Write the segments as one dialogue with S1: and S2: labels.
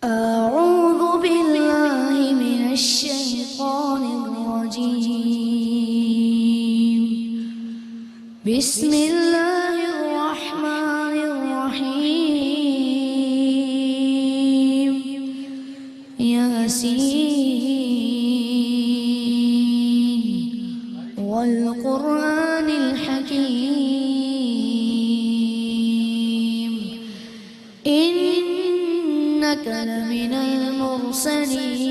S1: أعوذ بالله من الشيطان الرجيم. بسم الله الرحمن الرحيم. ياسين والقرآن الحكيم. إنك لمن المرسلين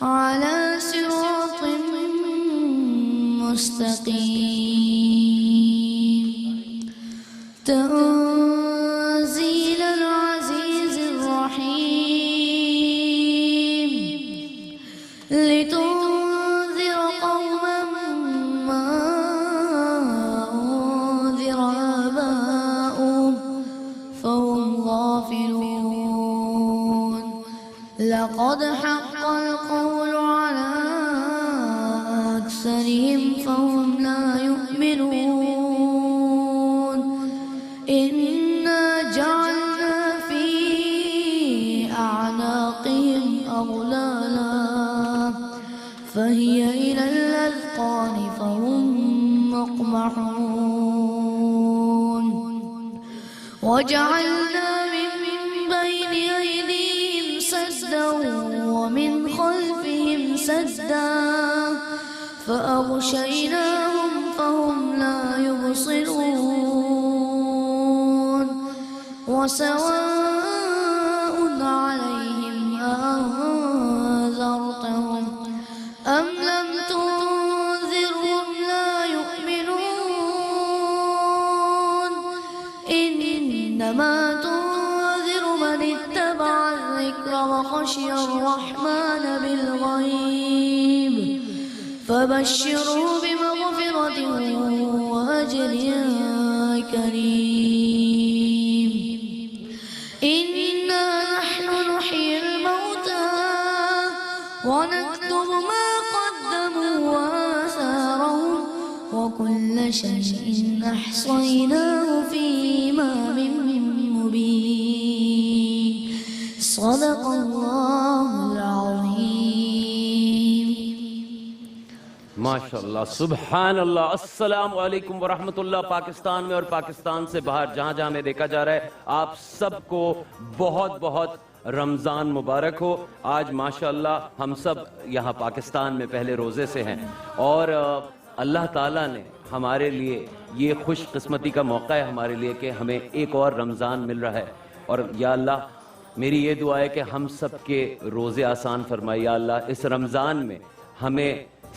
S1: على صراط مستقيم. تنزيل العزيز الرحيم. لتنذر قوما ما أنذر آباؤهم فهم غافلون. لقد حق القول على أكثرهم فهم لا يؤمنون. إنا جعلنا في أعناقهم أغلالا فهي إلى الأذقان فهم مقمحون. وجعلنا من بين أيديهم سدا ومن خلفهم سدا فأغشيناهم فهم لا يبصرون. وسواء عليهم أنذرتهم أم لم تنذرهم لا يؤمنون. إنما تنذر من اتبع الذكر وخشي الرحمن بالغيب فبشروا بمغفرة وأجر كريم. إنا نحن نحيي الموتى ونكتب ما قدموا وآثارهم وكل شيء أحصيناه في إمام مبين. صدق الله العظيم.
S2: ماشاءاللہ، سبحان اللہ. السلام علیکم ورحمۃ اللہ. پاکستان میں اور پاکستان سے باہر جہاں جہاں میں دیکھا جا رہا ہے، آپ سب کو بہت بہت رمضان مبارک ہو. آج ماشاءاللہ ہم سب یہاں پاکستان میں پہلے روزے سے ہیں اور اللہ تعالیٰ نے ہمارے لیے یہ خوش قسمتی کا موقع ہے ہمارے لیے کہ ہمیں ایک اور رمضان مل رہا ہے. اور یا اللہ میری یہ دعا ہے کہ ہم سب کے روزے آسان فرمائے. یا اللہ اس رمضان میں ہمیں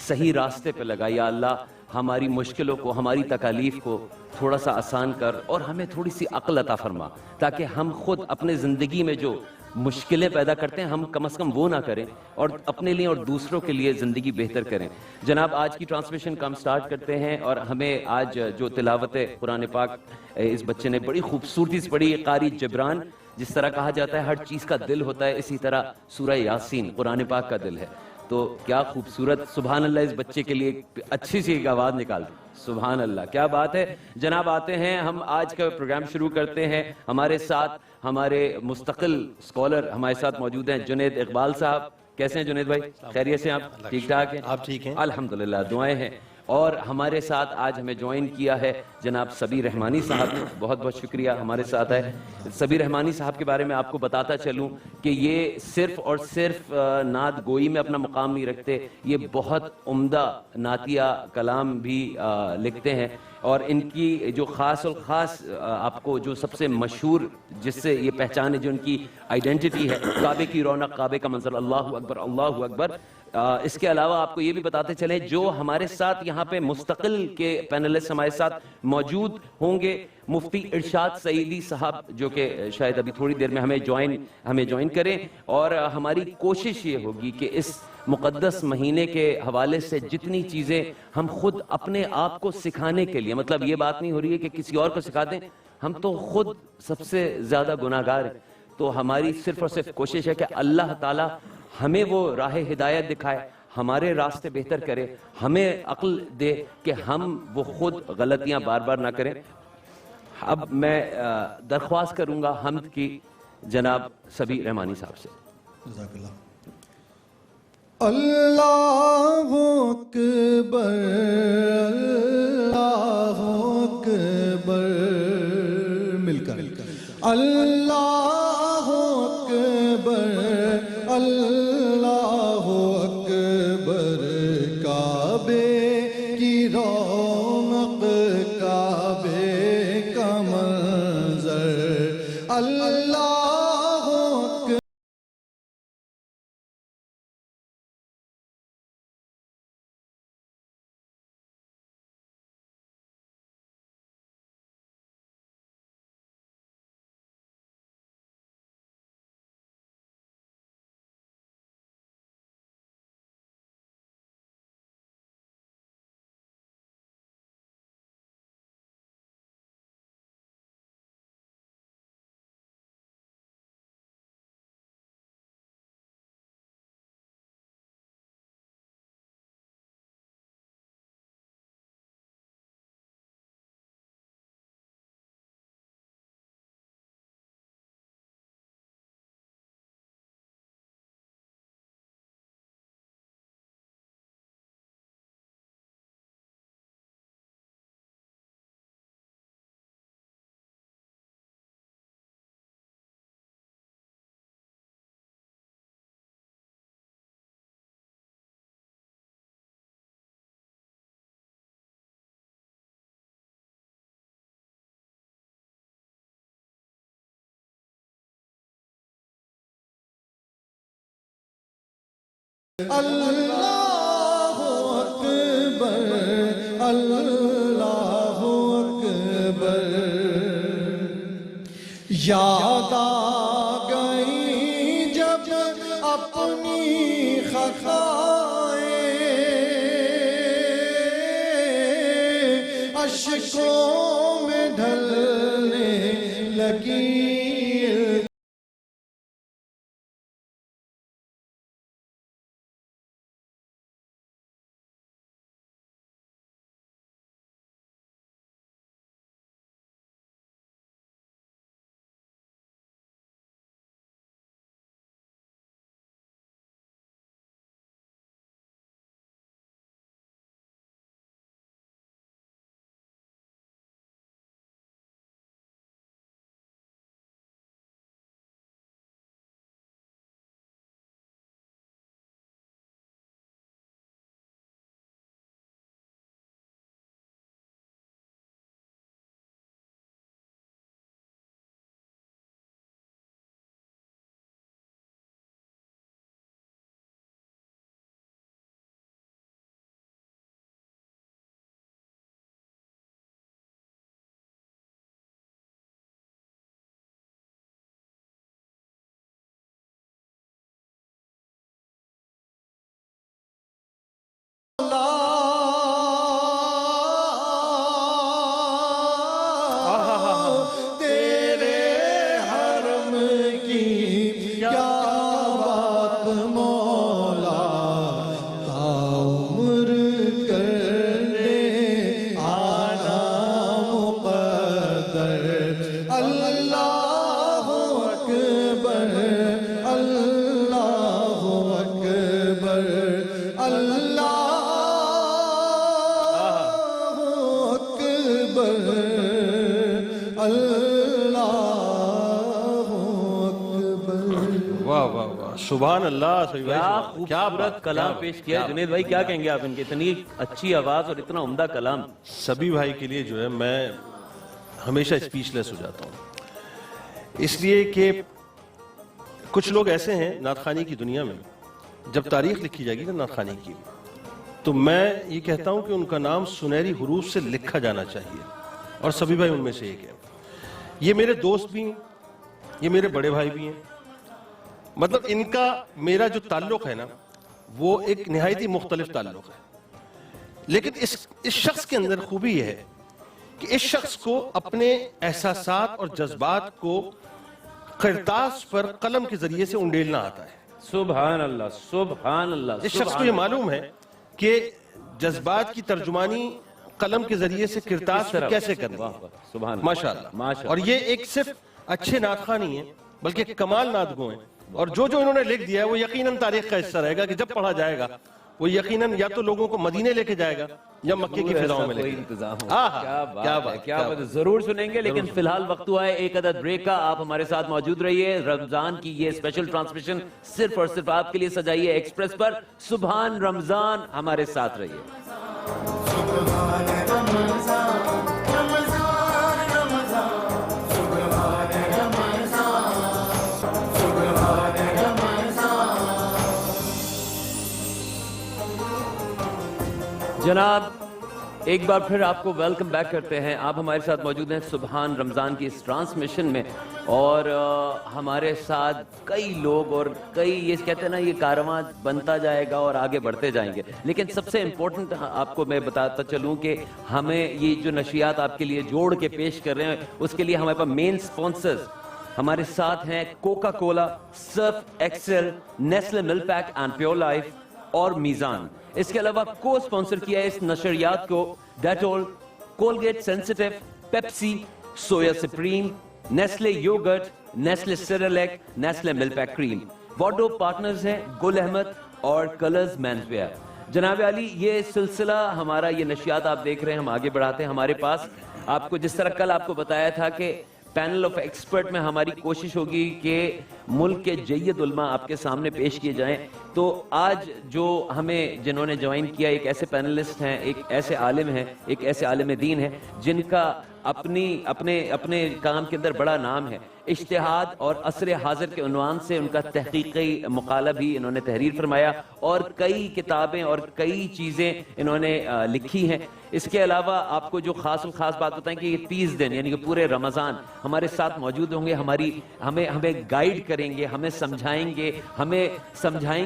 S2: صحیح راستے پہ لگا. یا اللہ ہماری مشکلوں کو، ہماری تکالیف کو تھوڑا سا آسان کر اور ہمیں تھوڑی سی عقل عطا فرما تاکہ ہم خود اپنے زندگی میں جو مشکلیں پیدا کرتے ہیں ہم کم از کم وہ نہ کریں اور اپنے لیے اور دوسروں کے لیے زندگی بہتر کریں. جناب آج کی ٹرانسمیشن کا ہم سٹارٹ کرتے ہیں اور ہمیں آج جو تلاوت قرآن پاک اس بچے نے بڑی خوبصورتی سے پڑھی. قاری جبران، جس طرح کہا جاتا ہے ہر چیز کا دل ہوتا ہے، اسی طرح سورہ یاسین قرآن پاک کا دل ہے. تو کیا خوبصورت، سبحان اللہ، اس بچے کے لیے اچھی سی ایک آواز نکال دی. سبحان اللہ، کیا بات ہے. جناب آتے ہیں، ہم آج کا پروگرام شروع کرتے ہیں. ہمارے ساتھ ہمارے مستقل اسکالر ہمارے ساتھ موجود ہیں جنید اقبال صاحب. کیسے ہیں جنید بھائی؟ خیریت سے؟ آپ ٹھیک ٹھاک ہیں؟
S3: آپ ٹھیک ہیں؟
S2: الحمدللہ، دعائیں ہیں. اور ہمارے ساتھ آج ہمیں جوائن کیا ہے جناب سبیر رحمانی صاحب. بہت بہت شکریہ ہمارے ساتھ ہے. سبیر رحمانی صاحب کے بارے میں آپ کو بتاتا چلوں کہ یہ صرف اور صرف نعت گوئی میں اپنا مقام نہیں رکھتے، یہ بہت عمدہ نعتیہ کلام بھی لکھتے ہیں. اور ان کی جو خاص اور خاص آپ کو جو سب سے مشہور جس سے یہ پہچان ہے، جو ان کی آئیڈینٹی ہے، کعبے کی رونق، کعبے کا منظر، اللہ اکبر اللہ اکبر. اس کے علاوہ آپ کو یہ بھی بتاتے چلیں جو ہمارے ساتھ یہاں پہ مستقل کے پینلسٹ ہمارے ساتھ موجود ہوں گے، مفتی ارشاد سعیدی صاحب جو کہ شاید ابھی تھوڑی دیر میں ہمیں جوائن کریں. اور ہماری کوشش یہ ہوگی کہ اس مقدس مہینے کے حوالے سے جتنی چیزیں ہم خود اپنے آپ کو سکھانے کے لیے، مطلب یہ بات نہیں ہو رہی ہے کہ کسی اور کو سکھا دیں، ہم تو خود سب سے زیادہ گناہگار ہیں. تو ہماری صرف اور صرف کوشش ہے کہ اللہ تعالیٰ ہمیں وہ راہ ہدایت دکھائے، ہمارے راستے بہتر کرے، ہمیں عقل دے کہ ہم وہ خود غلطیاں بار بار نہ کریں. اب میں درخواست کروں گا حمد کی جناب سبی رحمانی صاحب سے.
S3: جزاک اللہ. اللہ اکبر اللہ اکبر مل کر اللہ اکبر اللہ اکبر کعبے کی رونق کعبے کا منظر اللہ اللہ اکبر اللہ اکبر. یاد آ گئی جب اپنی خطائیں اشکوں میں ڈھلنے لگی.
S4: سبحان اللہ.
S2: کیا خوبصورت کلام پیش کیا جنید بھائی, کیا کہیں گے آپ ان کی اتنی اچھی آواز اور اتنا عمدہ کلام.
S4: سبی بھائی کے لیے جو ہے میں ہمیشہ اسپیچ لیس ہو جاتا ہوں, اس لیے کہ کچھ لوگ ایسے ہیں نعت خوانی کی دنیا میں, جب تاریخ لکھی جائے گی نا نعت خوانی کی, تو میں یہ کہتا ہوں کہ ان کا نام سنہری حروف سے لکھا جانا چاہیے, اور سبی بھائی ان میں سے ایک ہے. یہ میرے دوست بھی ہیں, یہ میرے بڑے بھائی بھی ہیں. مطلب ان کا میرا جو تعلق ہے نا وہ ایک نہایت ہی مختلف تعلق ہے, لیکن اس شخص کے اندر خوبی یہ ہے کہ اس شخص کو اپنے احساسات اور جذبات کو کرتاس پر قلم کے ذریعے سے انڈیلنا آتا ہے.
S2: سبحان اللہ سبحان اللہ.
S4: اس شخص کو یہ معلوم ہے کہ جذبات کی ترجمانی قلم کے ذریعے سے کرتاس کو کیسے کرنا ہے.
S2: سبحان اللہ.
S4: ماشاءاللہ. اور یہ ایک صرف اچھے نعت خواں نہیں ہیں بلکہ کمال نعت گو ہیں, اور جو انہوں نے لکھ دیا ہے وہ یقیناً تاریخ کا حصہ رہے گا کہ جب پڑھا جائے گا وہ یقیناً یا تو لوگوں کو مدینے لے کے جائے گا یا مکے کی فضاؤں میں لے کے
S2: انتظام ہو.
S4: کیا بات,
S2: کیا بات. ضرور سنیں گے, لیکن فی الحال وقت ہوا ہے ایک عدد بریک کا. آپ ہمارے ساتھ موجود رہیے. رمضان کی یہ اسپیشل ٹرانسمیشن صرف اور صرف آپ کے لیے سجائی ہے ایکسپریس پر. سبحان رمضان, ہمارے ساتھ رہیے. جناب ایک بار پھر آپ کو ویلکم بیک کرتے ہیں. آپ ہمارے ساتھ موجود ہیں سبحان رمضان کی اس ٹرانسمیشن میں, اور ہمارے ساتھ کئی لوگ اور کئی, یہ کہتے ہیں نا, یہ کارواں بنتا جائے گا اور آگے بڑھتے جائیں گے. لیکن سب سے امپورٹنٹ آپ کو میں بتاتا چلوں کہ ہمیں یہ جو نشریات آپ کے لیے جوڑ کے پیش کر رہے ہیں اس کے لیے ہمارے پاس مین سپانسرز ہمارے ساتھ ہیں Coca Cola, Surf Excel, Nestle milk pack and Pure Life اور میزان. اس کے علاوہ کو اسپانسر کیا ہے اس نشریات کو Dettol, Colgate sensitive, Pepsi, Soya Supreme, Nestle yogurt, Nestle Cerelac, Nestle ملک پیک کریم. وارڈروب پارٹنرز ہیں گل احمد اور کلرز مینز ویئر. جناب علی, یہ سلسلہ ہمارا, یہ نشریات آپ دیکھ رہے ہیں, ہم آگے بڑھاتے ہیں. ہمارے پاس آپ کو جس طرح کل آپ کو بتایا تھا کہ پینل آف ایکسپرٹ میں ہماری کوشش ہوگی کہ ملک کے جید علماء آپ کے سامنے پیش کیے جائیں, تو آج جو ہمیں جنہوں نے جوائن کیا ایک ایسے پینلسٹ ہیں, ایک ایسے عالم ہیں, ایک ایسے عالم دین ہیں جن کا اپنے کام کے اندر بڑا نام ہے. اجتہاد اور عصر حاضر کے عنوان سے ان کا تحقیقی مقالہ بھی انہوں نے تحریر فرمایا اور کئی کتابیں اور کئی چیزیں انہوں نے لکھی ہیں. اس کے علاوہ آپ کو جو خاص بات بتائیں کہ یہ 30 دن یعنی کہ پورے رمضان ہمارے ساتھ موجود ہوں گے, ہمیں گائیڈ کریں گے, ہمیں سمجھائیں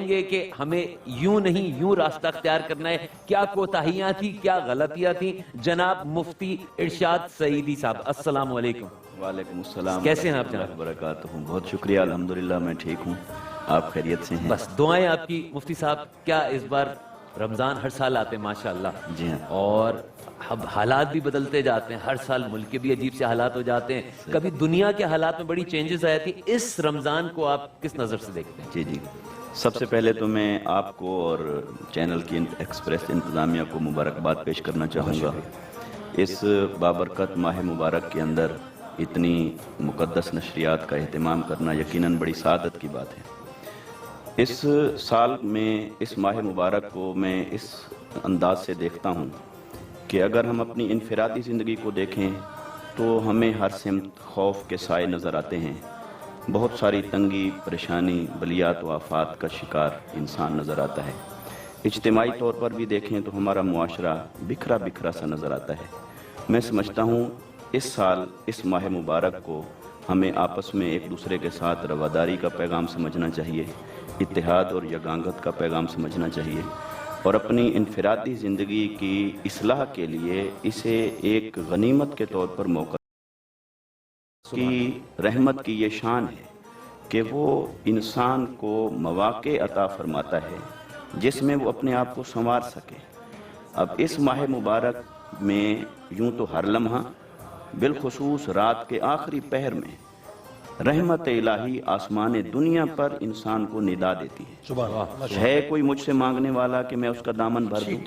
S2: گے کہ ہمیں یوں نہیں یوں راستہ اختیار کرنا ہے, کیا کوتاہیاں تھیں, کیا غلطیاں تھیں. جناب مفتی ارشاد سعیدی صاحب, السلام علیکم.
S5: وعلیکم السلام.
S2: کیسے ہیں آپ جناب؟
S5: وبرکاتہ. بہت شکریہ, الحمدللہ میں ٹھیک ہوں, آپ خیریت سے ہیں؟
S2: بس دعائیں آپ کی مفتی صاحب. کیا اس بار رمضان ہر سال آتے ہیں ماشاءاللہ,
S5: جی ہاں,
S2: اور اب حالات بھی بدلتے جاتے ہیں, ہر سال ملک کے بھی عجیب سے حالات ہو جاتے ہیں, کبھی دنیا کے حالات میں بڑی چینجز آئی تھی. اس رمضان کو آپ کس نظر سے دیکھتے ہیں؟
S5: جی سب سے پہلے تو میں آپ کو اور چینل کی ایکسپریس انتظامیہ کو مبارکباد پیش کرنا چاہوں گا. اس بابرکت ماہ مبارک کے اندر اتنی مقدس نشریات کا اہتمام کرنا یقیناً بڑی سعادت کی بات ہے. اس سال میں اس ماہ مبارک کو میں اس انداز سے دیکھتا ہوں کہ اگر ہم اپنی انفرادی زندگی کو دیکھیں تو ہمیں ہر سمت خوف کے سائے نظر آتے ہیں. بہت ساری تنگی, پریشانی, بلیات و آفات کا شکار انسان نظر آتا ہے. اجتماعی طور پر بھی دیکھیں تو ہمارا معاشرہ بکھرا سا نظر آتا ہے. میں سمجھتا ہوں اس سال اس ماہ مبارک کو ہمیں آپس میں ایک دوسرے کے ساتھ رواداری کا پیغام سمجھنا چاہیے, اتحاد اور یگانگت کا پیغام سمجھنا چاہیے, اور اپنی انفرادی زندگی کی اصلاح کے لیے اسے ایک غنیمت کے طور پر موقع. کی رحمت کی یہ شان ہے کہ وہ انسان کو مواقع عطا فرماتا ہے جس میں وہ اپنے آپ کو سنوار سکے. اب اس ماہ مبارک میں یوں تو ہر لمحہ, بالخصوص رات کے آخری پہر میں رحمت الہی آسمان دنیا پر انسان کو ندا دیتی ہے. ہے کوئی مجھ سے مانگنے والا کہ میں اس کا دامن بھر دوں,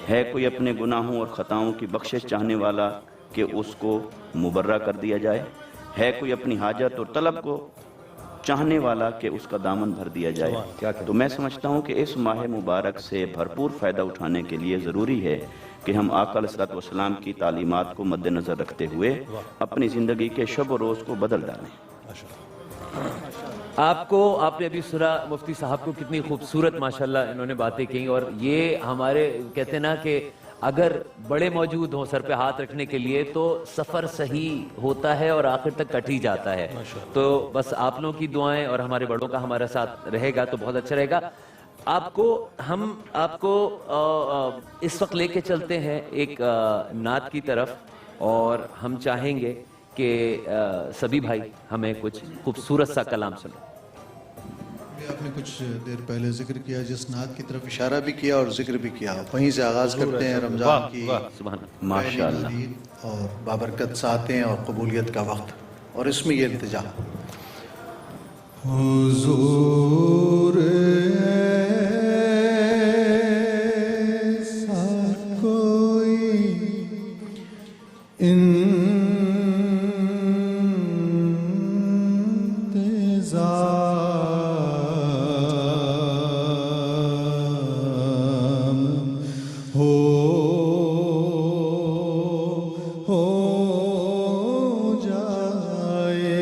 S5: ہے کوئی اپنے گناہوں اور خطاؤں کی بخشش چاہنے والا کہ اس کو مبرہ کر دیا جائے, ہے کوئی اپنی حاجت اور طلب کو چاہنے والا کہ اس کا دامن بھر دیا جائے. تو میں سمجھتا ہوں کہ اس ماہ مبارک سے بھرپور فائدہ اٹھانے کے لیے ضروری ہے کہ ہم آقا علیہ الصلوۃ والسلام کی تعلیمات کو مد نظر رکھتے ہوئے اپنی زندگی کے شب و روز کو بدل ڈالیں.
S2: آپ نے ابھی سنا مفتی صاحب کو کتنی خوبصورت ماشاءاللہ انہوں نے باتیں کہیں, اور یہ ہمارے کہتے ہیں نا کہ اگر بڑے موجود ہوں سر پہ ہاتھ رکھنے کے لیے تو سفر صحیح ہوتا ہے اور آخر تک کٹ ہی جاتا ہے. تو بس آپ لوگوں کی دعائیں اور ہمارے بڑوں کا ہمارا ساتھ رہے گا تو بہت اچھا رہے گا. ہم آپ کو اس وقت لے کے چلتے ہیں ایک نعت کی طرف, اور ہم چاہیں گے کہ سبھی بھائی ہمیں کچھ خوبصورت سا کلام سنیں.
S3: آپ نے کچھ دیر پہلے ذکر کیا جس نعت کی طرف اشارہ بھی کیا اور ذکر بھی کیا، وہیں سے آغاز کرتے ہیں رمضان کی
S2: سبحان اللہ۔
S5: ماشاءاللہ۔
S3: پہلی اور بابرکت ساتیں اور قبولیت کا وقت، اور اس میں یہ التجا حضور ایسا کوئی انتظام ہو جائے،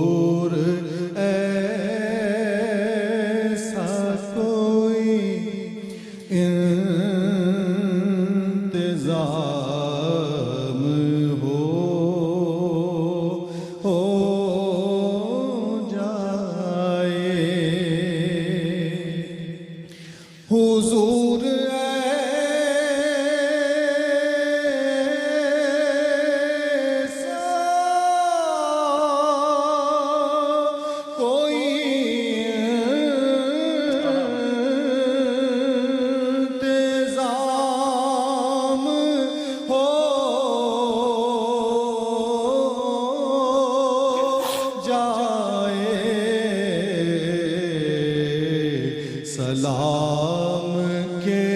S3: حضور ایسا کوئی انتظام ہو جائے، حضور ایسا کوئی انتظام ہو جائے، سلام کے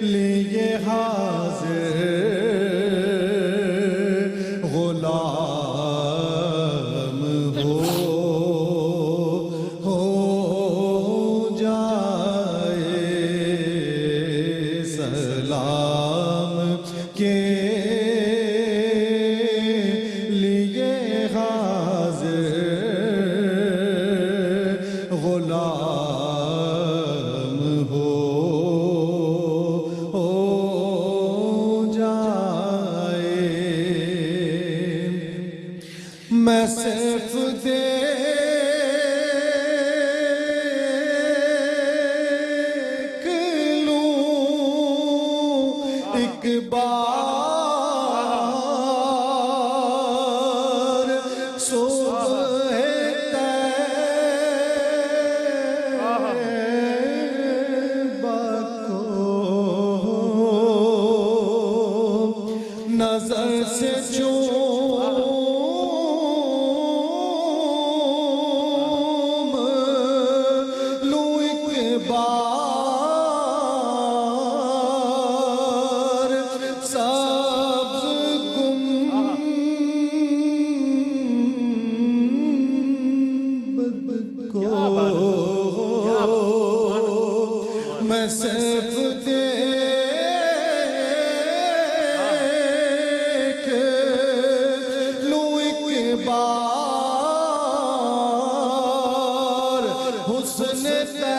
S3: لیے حاضر غلام ہو جائے، سلام کے لیے حاضر غلام ہو جائے، میں صرف دیکھ لوں ایک بار صبح طیبہ کو، نظر سے چوم لوں ایک بار سبز گنبد کو، میں صرف دیکھ لوں ایک بار حسن طیبہ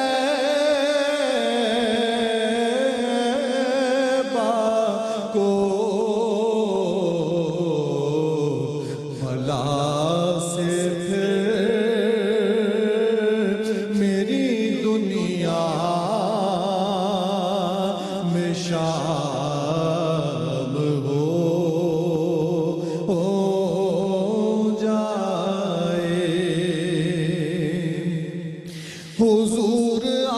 S3: کو، بھلا سے پھر میری دنیا میں شام ہو جائے، حضور آپ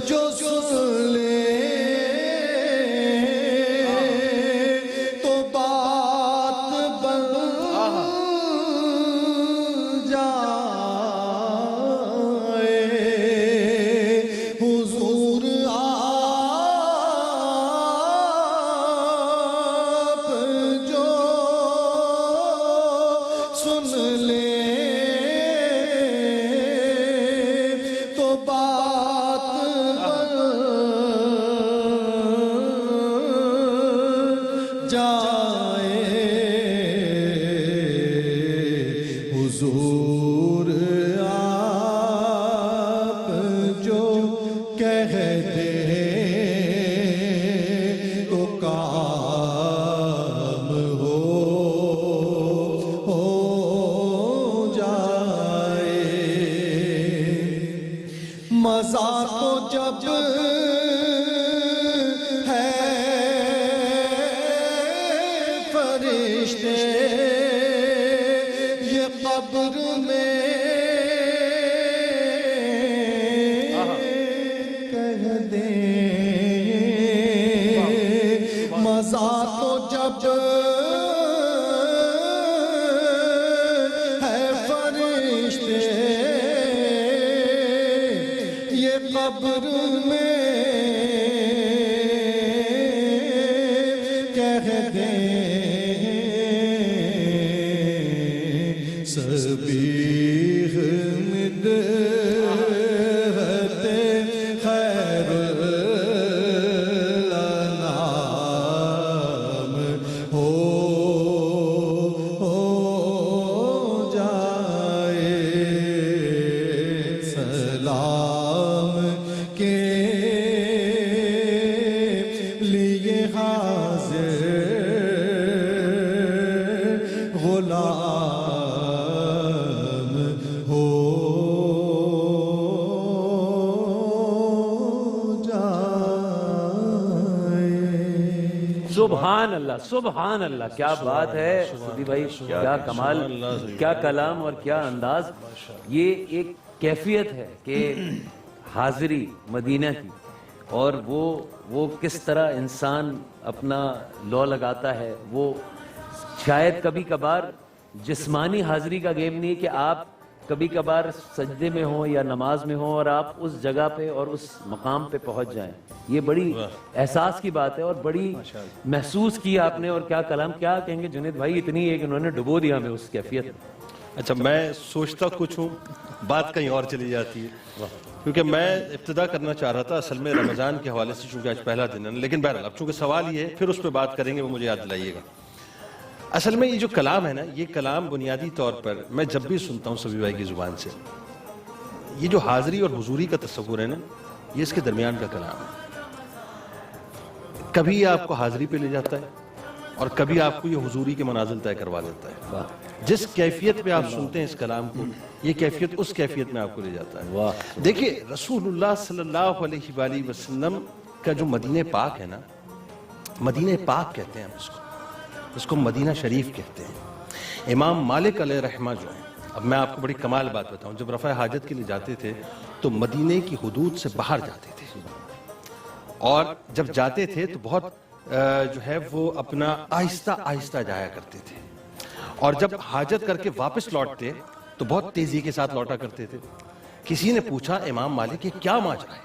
S3: جو سن لیں تو بات بن جائے، حضور آپ جو سن لیں تو بات بن جائے، حضور آپ جو کہہ دیں تو کام ہو جائے، مزہ تو جب
S6: قبر میں کہہ دیں سبیح مدحت خیر الانام ہو جائے سلام کے لیے حاضر غلام ہو جائے.
S2: سبحان اللہ، سبحان اللہ، کیا بات ہے سدی بھائی، کیا کمال، کیا کلام اور کیا انداز. یہ ایک کیفیت ہے کہ حاضری مدینہ کی، اور وہ کس طرح انسان اپنا لو لگاتا ہے. وہ شاید کبھی کبھار جسمانی حاضری کا گیم نہیں کہ آپ کبھی کبھار سجدے میں ہوں یا نماز میں ہوں اور آپ اس جگہ پہ اور اس مقام پہ پہنچ جائیں. یہ بڑی احساس کی بات ہے اور بڑی محسوس کی آپ نے. اور کیا کلام، کیا کہیں گے جنید بھائی، اتنی ہے کہ انہوں نے ڈبو دیا ہمیں اس کیفیت میں.
S4: اچھا، میں سوچتا کچھ ہوں، بات کہیں اور چلی جاتی ہے. کیونکہ میں ابتدا کرنا چاہ رہا تھا اصل میں رمضان کے حوالے سے، چونکہ آج پہلا دن ہے، لیکن بہرحال اب چونکہ سوال یہ ہے پھر اس پہ بات کریں گے، وہ مجھے یاد دلائیے گا. اصل میں یہ جو کلام ہے نا، یہ کلام بنیادی طور پر میں جب بھی سنتا ہوں سبی بھائی کی زبان سے، یہ جو حاضری اور حضوری کا تصور ہے نا، یہ اس کے درمیان کا کلام ہے. کبھی یہ آپ کو حاضری پہ لے جاتا ہے اور کبھی آپ کو یہ حضوری کے منازل طے کروا دیتا ہے. جس کیفیت پہ آپ سنتے ہیں اس کلام کو، یہ کیفیت اس کیفیت میں آپ کو لے جاتا ہے. دیکھیے رسول اللہ صلی اللہ علیہ وآلہ وسلم کا جو مدینہ پاک ہے نا، مدینہ پاک کہتے ہیں ہم اس کو مدینہ شریف کہتے ہیں. امام مالک علیہ رحمہ جو ہیں، اب میں آپ کو بڑی کمال بات بتاؤں، جب رفع حاجت کے لیے جاتے تھے تو مدینہ کی حدود سے باہر جاتے تھے، اور جب جاتے تھے تو بہت جو ہے وہ اپنا آہستہ آہستہ جایا کرتے تھے، اور جب حاجت کر کے واپس لوٹتے تو بہت تیزی کے ساتھ لوٹا کرتے تھے. کسی نے پوچھا امام مالک یہ کیا ماجرا ہے؟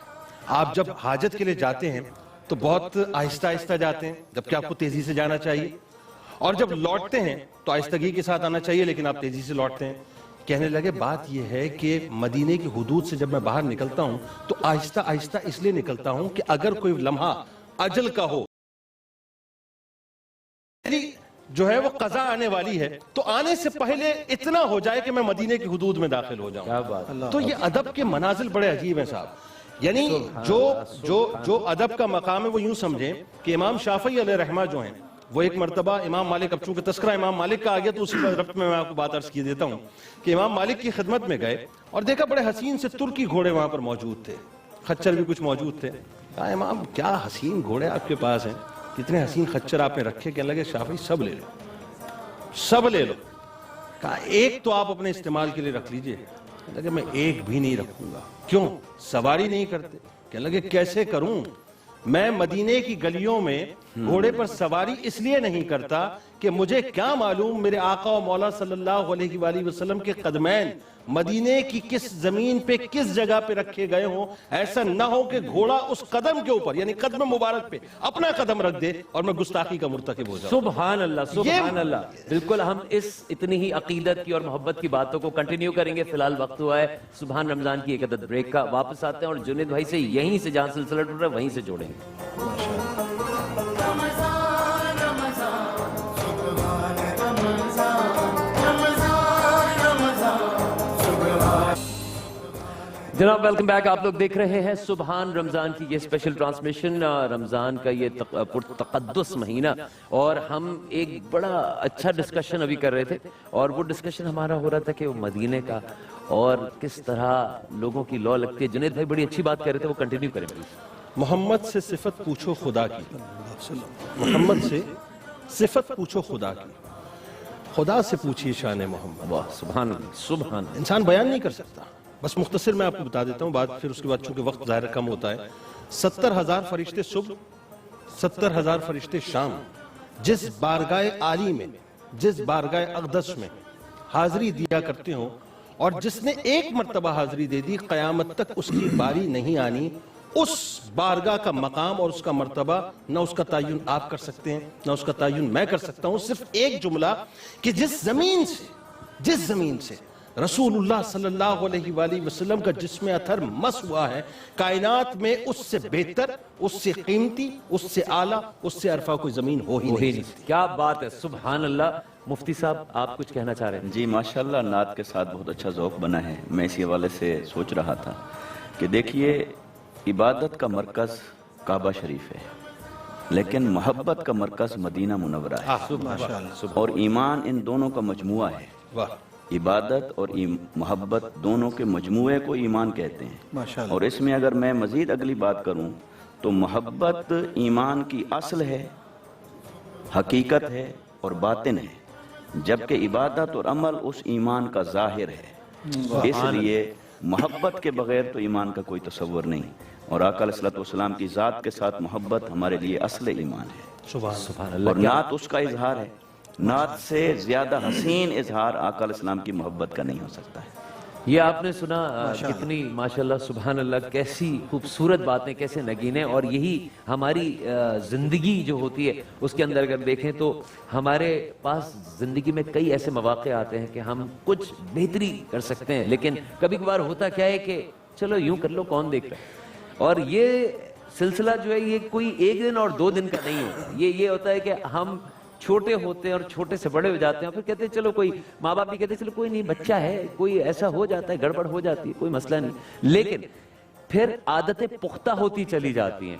S4: آپ جب حاجت کے لیے جاتے ہیں تو بہت آہستہ آہستہ جاتے ہیں جبکہ آپ کو تیزی سے جانا چاہیے، اور جب لوٹتے ہیں تو آہستگی کے ساتھ آنا چاہیے لیکن آپ تیزی سے لوٹتے ہیں. کہنے لگے بات یہ ہے کہ مدینے کی حدود سے جب میں باہر نکلتا ہوں تو آہستہ آہستہ اس لیے نکلتا ہوں کہ اگر کوئی لمحہ اجل کا ہو، جو ہے وہ قضا آنے والی ہے، تو آنے سے پہلے اتنا ہو جائے کہ میں مدینے کی حدود میں داخل ہو جاؤں. تو یہ ادب کے منازل بڑے عجیب ہیں صاحب. یعنی جو ادب کا مقام ہے وہ یوں سمجھیں کہ امام شافعی علیہ رحمہ جو ہیں، وہ ایک مرتبہ امام مالک، اب چونکہ تذکرہ امام مالک کا آگیا تو اسی ربط میں آپ کو بات عرض کی دیتا ہوں کہ امام مالک کی خدمت میں گئے اور دیکھا بڑے حسین سے ترکی گھوڑے وہاں پر موجود تھے، خچر بھی کچھ موجود تھے. کہا امام کیا حسین گھوڑے آپ کے پاس ہیں، کتنے حسین خچر آپ نے رکھے. کہنے لگے شافعی سب لے لو، سب لے لو. کہا ایک تو آپ اپنے استعمال کے لیے رکھ لیجئے. کہنے لگے میں ایک بھی نہیں رکھوں گا. کیوں؟ سواری نہیں کرتے. کہنے لگے کیسے کروں؟ میں مدینے کی گلیوں میں گھوڑے پر سواری اس لیے نہیں کرتا کہ مجھے کیا معلوم میرے آقا و مولا صلی اللہ علیہ وآلہ وسلم کے قدمین مدینے کی کس زمین پہ کس جگہ پہ رکھے گئے ہوں. ایسا نہ ہو کہ گھوڑا اس قدم کے اوپر یعنی قدم مبارک پہ اپنا قدم رکھ دے اور میں گستاخی کا مرتکب ہو جاؤں.
S2: سبحان اللہ سبحان اللہ. بالکل ہم اس اتنی ہی عقیدت کی اور محبت کی باتوں کو کنٹینیو کریں گے. فی الحال وقت ہوا ہے سبحان رمضان کی ایک عدد بریک کا. واپس آتے ہیں اور جنید بھائی سے یہیں سے جہاں سلسلہ ٹوٹ رہا ہے وہیں سے جوڑیں گے. جناب ویلکم بیک. آپ لوگ دیکھ رہے ہیں سبحان رمضان کی یہ اسپیشل ٹرانسمیشن. رمضان کا یہ تقدس مہینہ اور ہم ایک بڑا اچھا ڈسکشن ابھی کر رہے تھے اور وہ ڈسکشن ہمارا ہو رہا تھا کہ وہ مدینے کا اور کس طرح لوگوں کی لو لگتی ہے. جنید بھائی بڑی اچھی بات کر رہے تھے, وہ کنٹینیو کریں پلیز.
S4: محمد سے صفت پوچھو خدا کی, محمد سے صفت پوچھو خدا کی, خدا سے پوچھئے شان محمد.
S2: واہ سبحان سبحان.
S4: انسان بیان نہیں کر سکتا. بس مختصر میں آپ کو بتا دیتا ہوں بات, پھر اس کے بعد چونکہ وقت ظاہر کم ہوتا ہے. 70,000 فرشتے صبح, 70,000 فرشتے شام, جس بارگاہ عالی میں, جس بارگاہ اقدس میں حاضری دیا کرتے ہوں اور جس نے ایک مرتبہ حاضری دے دی قیامت تک اس کی باری نہیں آنی. اس بارگاہ کا مقام اور اس کا مرتبہ نہ اس کا تعین آپ کر سکتے ہیں نہ اس کا تعین میں کر سکتا ہوں. صرف ایک جملہ کہ جس زمین سے رسول اللہ صلی اللہ علیہ وآلہ وسلم کا جسم اطہر مس ہوا ہے, کائنات میں اس سے بہتر, اس سے قیمتی, اس سے اعلیٰ, اس سے عرفہ کوئی زمین ہو ہی نہیں.
S2: کیا بات ہے, سبحان اللہ. مفتی صاحب آپ کچھ کہنا چاہ رہے ہیں؟
S5: جی ماشاءاللہ, نعت کے ساتھ بہت اچھا ذوق بنا ہے. میں اسی حوالے سے سوچ رہا تھا کہ دیکھیے عبادت کا مرکز کعبہ شریف ہے, لیکن محبت کا مرکز مدینہ منورہ ہے, اور ایمان ان دونوں کا مجموعہ ہے. عبادت اور محبت دونوں کے مجموعے کو ایمان کہتے ہیں. اور اس میں اگر میں مزید اگلی بات کروں تو محبت ایمان کی اصل ہے, حقیقت ہے اور باطن ہے, جبکہ عبادت اور عمل اس ایمان کا ظاہر ہے. اس لیے محبت کے بغیر تو ایمان کا کوئی تصور نہیں, اور آقا علیہ الصلوۃ والسلام کی ذات کے ساتھ محبت ہمارے لیے اصل ایمان ہے.
S2: سبحان اللہ.
S5: اور نعت اس کا اظہار ہے. نعت سے زیادہ حسین اظہار آقا علیہ السلام کی محبت کا نہیں ہو سکتا ہے.
S2: یہ آپ نے سنا کتنی ماشاءاللہ سبحان اللہ کیسی خوبصورت باتیں, کیسے نگینے, اور یہی ہماری زندگی جو ہوتی ہے اس کے اندر اگر دیکھیں تو ہمارے پاس زندگی میں کئی ایسے مواقع آتے ہیں کہ ہم کچھ بہتری کر سکتے ہیں, لیکن کبھی کبھار ہوتا کیا ہے کہ چلو یوں کر لو, کون دیکھ رہا ہے. اور یہ سلسلہ جو ہے یہ کوئی ایک دن اور 2 دن کا نہیں ہوتا. یہ ہوتا ہے کہ ہم چھوٹے ہوتے ہیں اور چھوٹے سے بڑے ہو جاتے ہیں, پھر کہتے ہیں چلو کوئی, ماں باپ بھی کہتے ہیں چلو کوئی نہیں, بچہ ہے, کوئی ایسا ہو جاتا ہے, گڑبڑ ہو جاتی ہے, کوئی مسئلہ نہیں. لیکن پھر عادتیں پختہ ہوتی چلی جاتی ہیں,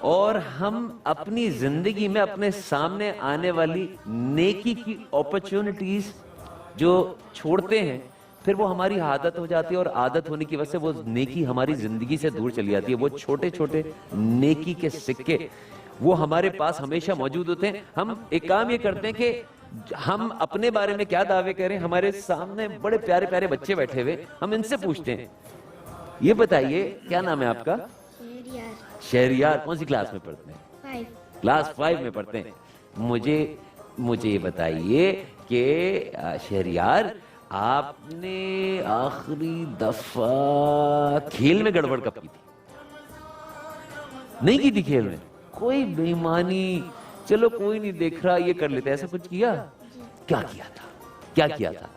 S2: اور ہم اپنی زندگی میں اپنے سامنے آنے والی نیکی کی اپرچونٹیز جو چھوڑتے ہیں, پھر وہ ہماری عادت ہو جاتی ہے, اور عادت ہونے کی وجہ سے وہ نیکی ہماری زندگی سے دور چلی جاتی ہے. وہ چھوٹے چھوٹے نیکی کے سکے وہ ہمارے پاس ہمیشہ موجود ہوتے ہیں. ہم ایک کام یہ کرتے ہیں کہ ہم اپنے بارے میں کیا دعوے کریں, ہمارے سامنے بڑے پیارے پیارے بچے بیٹھے ہوئے, ہم ان سے پوچھتے ہیں یہ بتائیے کیا نام ہے آپ کا؟ شہریار. کون سی کلاس میں پڑھتے ہیں؟ کلاس 5 میں پڑھتے ہیں. مجھے یہ بتائیے کہ شہریار, آپ نے آخری دفعہ کھیل میں گڑبڑ کب کی تھی؟ نہیں کی تھی کھیل میں؟ کوئی بےایمانی, چلو کوئی نہیں دیکھ رہا, یہ کر لیتے, ایسا کچھ کیا؟ کیا کیا تھا؟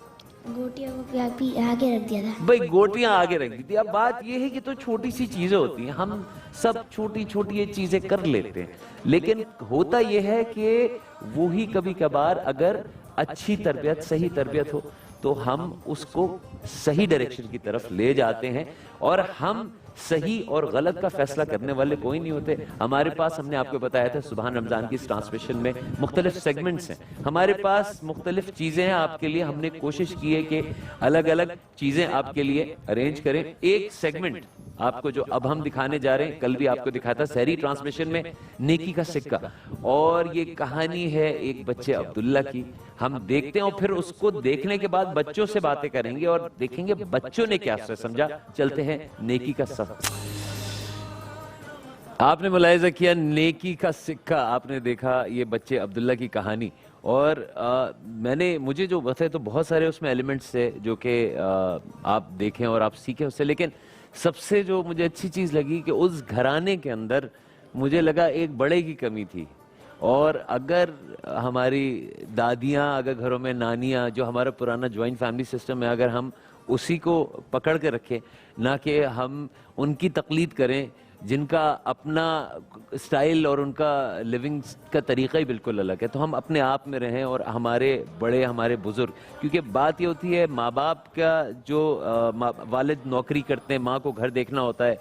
S1: گوٹیاں کو آگے رکھ دیا تھا.
S2: بھئی گوٹیاں آگے رکھ دی تھی. اب بات یہ ہے کہ تو چھوٹی سی چیزیں ہوتی ہیں, ہم سب چھوٹی چھوٹی یہ چیزیں کر لیتے ہیں, لیکن ہوتا یہ ہے کہ وہی کبھی کبھار اگر اچھی تربیت, صحیح تربیت ہو تو ہم اس کو صحیح ڈائریکشن کی طرف لے جاتے ہیں, اور ہم صحیح اور غلط کا فیصلہ کرنے والے کوئی نہیں ہوتے. ہمارے پاس, ہم نے آپ کو بتایا تھا سبحان رمضان کی اس ٹرانسمیشن میں مختلف سیگمنٹس ہیں, ہمارے پاس مختلف چیزیں ہیں آپ کے لیے. ہم نے کوشش کی ہے کہ الگ الگ چیزیں آپ کے لیے ارینج کریں. ایک سیگمنٹ آپ کو جو اب ہم دکھانے جا رہے ہیں, کل بھی آپ کو دکھایا تھا سحری ٹرانسمیشن میں, نیکی کا سکہ, اور یہ کہانی ہے ایک بچے عبداللہ کی. ہم دیکھتے ہیں اور پھر اس کو دیکھنے کے بعد بچوں سے باتیں کریں گے اور دیکھیں گے بچوں نے کیا سمجھا. چلتے ہیں نیکی کا سکہ. آپ نے ملاحظہ کیا نیکی کا سکہ, آپ نے دیکھا یہ بچے عبداللہ کی کہانی, اور مجھے جو بتائے تو بہت سارے اس میں ایلیمنٹس تھے جو کہ آپ دیکھیں اور آپ سیکھیں اس سے. لیکن سب سے جو مجھے اچھی چیز لگی کہ اس گھرانے کے اندر مجھے لگا ایک بڑے کی کمی تھی, اور اگر ہماری دادیاں, اگر گھروں میں نانیاں, جو ہمارا پرانا جوائنٹ فیملی سسٹم ہے, اگر ہم اسی کو پکڑ کے رکھیں, نہ کہ ہم ان کی تقلید کریں جن کا اپنا سٹائل اور ان کا لیونگ کا طریقہ ہی بالکل الگ ہے, تو ہم اپنے آپ میں رہیں اور ہمارے بڑے, ہمارے بزرگ, کیونکہ بات یہ ہوتی ہے ماں باپ کا جو والد نوکری کرتے ہیں, ماں کو گھر دیکھنا ہوتا ہے,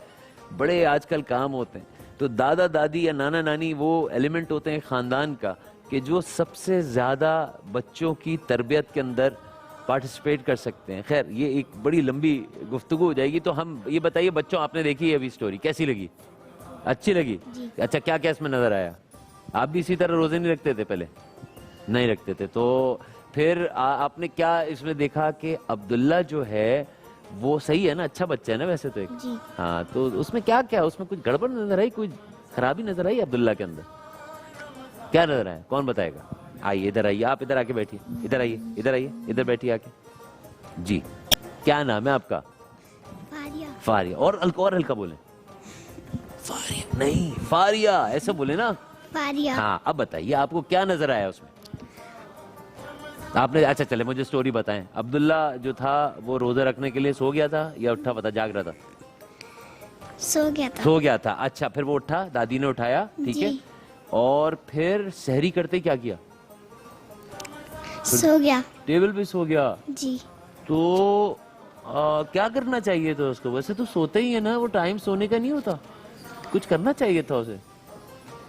S2: بڑے آج کل کام ہوتے ہیں, تو دادا دادی یا نانا نانی وہ ایلیمنٹ ہوتے ہیں خاندان کا کہ جو سب سے زیادہ بچوں کی تربیت کے اندر پارٹیسپیٹ کر سکتے ہیں. خیر یہ ایک بڑی لمبی گفتگو ہو جائے گی, تو ہم یہ بتائیے بچوں, آپ نے دیکھی ہے ابھی سٹوری, کیسی لگی؟ اچھی لگی؟ اچھا, کیا کیا اس میں نظر آیا؟ آپ بھی اسی طرح روزے نہیں رکھتے تھے پہلے؟ نہیں رکھتے تھے, تو پھر آپ نے کیا اس میں دیکھا کہ عبداللہ جو ہے وہ صحیح ہے نا, اچھا بچہ ہے نا ویسے تو ایک, ہاں, تو اس میں کیا کیا, اس میں کچھ گڑبڑ نظر آئی, کوئی خرابی نظر آئی عبداللہ کے اندر؟ کیا نظر آیا, کون بتائے گا؟ آئیے ادھر آئیے, آپ ادھر آ کے بیٹھیے, ادھر آئیے, ادھر آئیے, ادھر بیٹھیے آ کے. جی کیا نام ہے آپ کا؟
S1: فاریا.
S2: فاریا. اور ہلکا بولیں. فاریا نہیں, فاریا ایسے بولے نا.
S1: فاریا.
S2: ہاں, اب بتائیے آپ کو کیا نظر آیا اس میں؟ آپ نے, اچھا چلے مجھے سٹوری بتائیں. عبداللہ جو تھا وہ روزہ رکھنے کے لیے سو گیا تھا یا اٹھا پتا جاگ رہا تھا؟
S1: سو گیا تھا.
S2: سو گیا تھا. اچھا, پھر وہ اٹھا, دادی نے اٹھایا, ٹھیک ہے, اور پھر سحری کرتے کیا کیا؟
S1: سو گیا.
S2: ٹیبل پہ سو گیا.
S1: جی.
S2: تو کیا کرنا چاہیے تھا اس کو؟ ویسے تو سوتے ہی ہے نا, وہ ٹائم سونے کا نہیں ہوتا. کچھ کرنا چاہیے تھا اسے.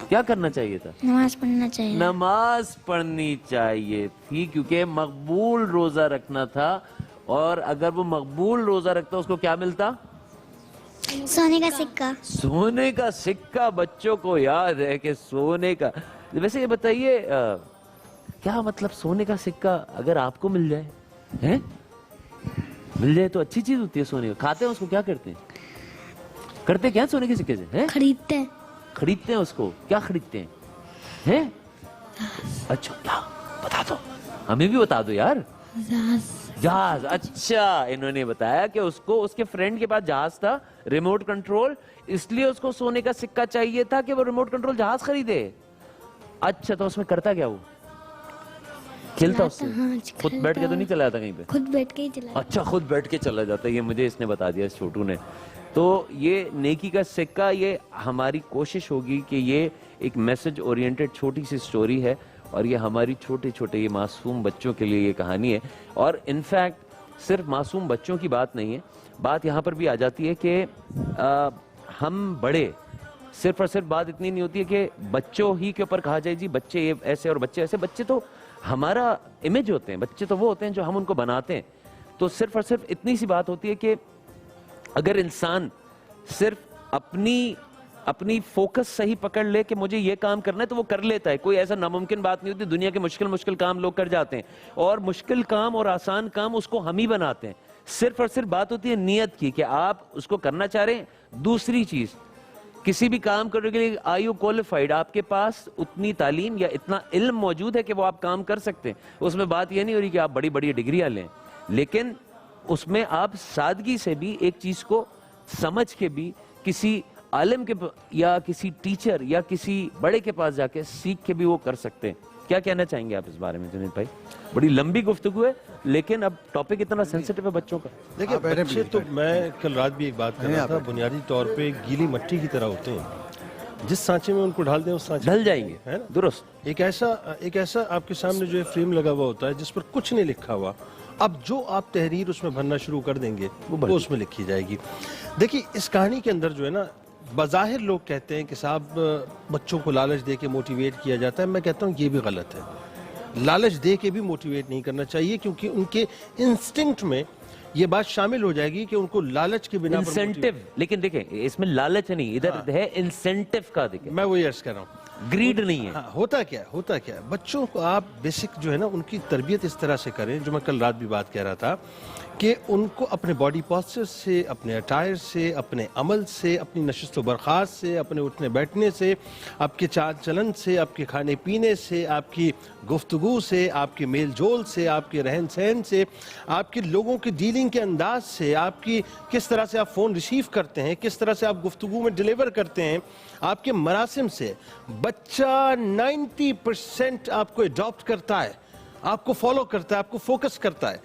S2: کیا کرنا چاہیے تھا؟
S1: نماز پڑھنا چاہیے.
S2: نماز پڑھنی چاہیے تھی, کیونکہ مقبول روزہ رکھنا تھا. اور اگر وہ مقبول روزہ رکھتا اس کو کیا ملتا؟
S1: سونے کا سکہ.
S2: سونے کا سکہ. بچوں کو یاد ہے کہ سونے کا. ویسے یہ بتائیے کیا مطلب سونے کا سکہ اگر آپ کو مل جائے, مل جائے تو اچھی چیز ہوتی ہے سونے کا. کھاتے ہیں اس کو, کیا کرتے ہیں؟ کرتے کیا سونے کے سکے سے؟
S1: خریدتے ہیں.
S2: خریدتے ہیں اس کو. کیا خریدتے ہیں؟ اچھا, کیا بتا دو, ہمیں بھی بتا دو یار. جہاز. اچھا, انہوں نے بتایا کہ اس کو اس کے فرینڈ کے پاس جہاز تھا, ریموٹ کنٹرول, اس لیے اس کو سونے کا سکہ چاہیے تھا کہ وہ ریموٹ کنٹرول جہاز خریدے. اچھا, تو اس میں کرتا کیا وہ؟ کھیلتا اس سے؟ خود بیٹھ کے تو نہیں چلا جاتا کہیں پہ؟
S1: خود بیٹھ کے ہی چلا.
S2: اچھا, خود بیٹھ کے چلا جاتا ہے. یہ مجھے اس نے بتا دیا, اس چھوٹو نے. تو یہ نیکی کا سکہ, یہ ہماری کوشش ہوگی کہ یہ ایک میسج اورینٹڈ چھوٹی سی سٹوری ہے, اور یہ ہماری چھوٹے چھوٹے یہ معصوم بچوں کے لیے یہ کہانی ہے. اور انفیکٹ صرف معصوم بچوں کی بات نہیں ہے, بات یہاں پر بھی آ جاتی ہے کہ ہم بڑے صرف اور صرف بات اتنی نہیں ہوتی ہے کہ بچوں ہی کے اوپر کہا جائے جی بچے یہ ایسے اور بچے ایسے. بچے تو ہمارا امیج ہوتے ہیں, بچے تو وہ ہوتے ہیں جو ہم ان کو بناتے ہیں. تو صرف اور صرف اتنی سی بات ہوتی ہے کہ اگر انسان صرف اپنی فوکس صحیح پکڑ لے کہ مجھے یہ کام کرنا ہے تو وہ کر لیتا ہے. کوئی ایسا ناممکن بات نہیں ہوتی. دنیا کے مشکل کام لوگ کر جاتے ہیں, اور مشکل کام اور آسان کام اس کو ہم ہی بناتے ہیں. صرف اور صرف بات ہوتی ہے نیت کی کہ آپ اس کو کرنا چاہ رہے ہیں. دوسری چیز, کسی بھی کام کرنے کے لیے آر یو کوالیفائڈ, آپ کے پاس اتنی تعلیم یا اتنا علم موجود ہے کہ وہ آپ کام کر سکتے ہیں. اس میں بات یہ نہیں ہو رہی کہ آپ بڑی بڑی ڈگریاں لیں, لیکن اس میں آپ سادگی سے بھی ایک چیز کو سمجھ کے بھی کسی عالم کے یا کسی ٹیچر یا کسی بڑے کے پاس جا کے سیکھ کے بھی وہ کر سکتے ہیں. کیا کہنا چاہیں گے آپ اس بارے میں جنید بھائی؟ بڑی لمبی گفتگو ہے, لیکن اب ٹاپک اتنا سینسٹیو ہے بچوں کا.
S4: دیکھیں بچے تو, میں کل رات بھی ایک بات کر رہا تھا, بنیادی طور پہ گیلی مٹی کی طرح ہوتے ہیں. جس سانچے میں ان کو ڈال دیں اس سانچے
S2: ڈل جائیں گے. درست.
S4: ایک ایسا آپ کے سامنے جو ہے فریم لگا ہوا ہوتا ہے جس پر کچھ نہیں لکھا ہوا. اب جو آپ تحریر اس میں بھرنا شروع کر دیں گے وہ اس میں لکھی جائے گی. دیکھیے اس کہانی کے اندر جو ہے نا, بظاہر لوگ کہتے ہیں کہ صاحب بچوں کو لالچ دے کے موٹیویٹ کیا جاتا ہے. میں کہتا ہوں یہ بھی غلط ہے. لالچ دے کے بھی موٹیویٹ نہیں کرنا چاہیے, کیونکہ ان کے انسٹنکٹ میں یہ بات شامل ہو جائے گی کہ ان کو لالچ کے بنا پر
S2: انسینٹیو. لیکن دیکھیں اس میں لالچ نہیں, ادھر ہے انسینٹیو کا. دیکھیں
S4: میں وہی عرض کر رہا ہوں,
S2: گریڈ نہیں ہے.
S4: ہوتا کیا ہے بچوں کو آپ بیسک جو ہے نا ان کی تربیت اس طرح سے کریں, جو میں کل رات بھی بات کہہ رہا تھا, کہ ان کو اپنے باڈی پاسچر سے, اپنے اٹائر سے, اپنے عمل سے, اپنی نشست و برخاست سے, اپنے اٹھنے بیٹھنے سے, آپ کے چال چلن سے, آپ کے کھانے پینے سے, آپ کی گفتگو سے, آپ کے میل جول سے, آپ کے رہن سہن سے, آپ کے لوگوں کے ڈیلنگ کے انداز سے, آپ کی کس طرح سے آپ فون ریسیو کرتے ہیں, کس طرح سے آپ گفتگو میں ڈیلیور کرتے ہیں, آپ کے مراسم سے. بچہ 90% آپ کو اڈاپٹ کرتا ہے, آپ کو فالو کرتا ہے, آپ کو فوکس کرتا ہے.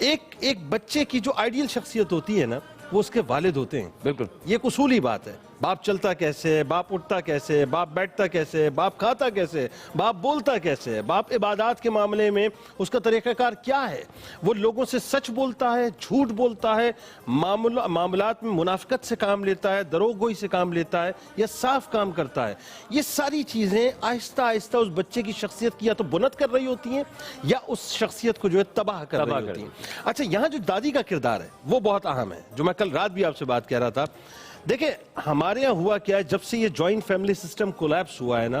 S4: ایک بچے کی جو آئیڈیل شخصیت ہوتی ہے نا, وہ اس کے والد ہوتے ہیں.
S2: بالکل,
S4: یہ ایک اصولی بات ہے. باپ چلتا کیسے, باپ اٹھتا کیسے, باپ بیٹھتا کیسے, باپ کھاتا کیسے, باپ بولتا کیسے, باپ عبادات کے معاملے میں اس کا طریقہ کار کیا ہے, وہ لوگوں سے سچ بولتا ہے, جھوٹ بولتا ہے, معاملات میں منافقت سے کام لیتا ہے, دروغ گوئی سے کام لیتا ہے, یا صاف کام کرتا ہے. یہ ساری چیزیں آہستہ آہستہ اس بچے کی شخصیت کی یا تو بنت کر رہی ہوتی ہیں یا اس شخصیت کو جو ہے تباہ کر رہی ہوتی ہیں. اچھا, یہاں جو دادی کا کردار ہے وہ بہت اہم ہے, جو میں کل رات بھی آپ سے بات کہہ رہا تھا. دیکھیں ہمارے یہاں ہوا کیا ہے, جب سے یہ جوائنٹ فیملی سسٹم کولیپس ہوا ہے نا,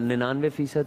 S2: 99%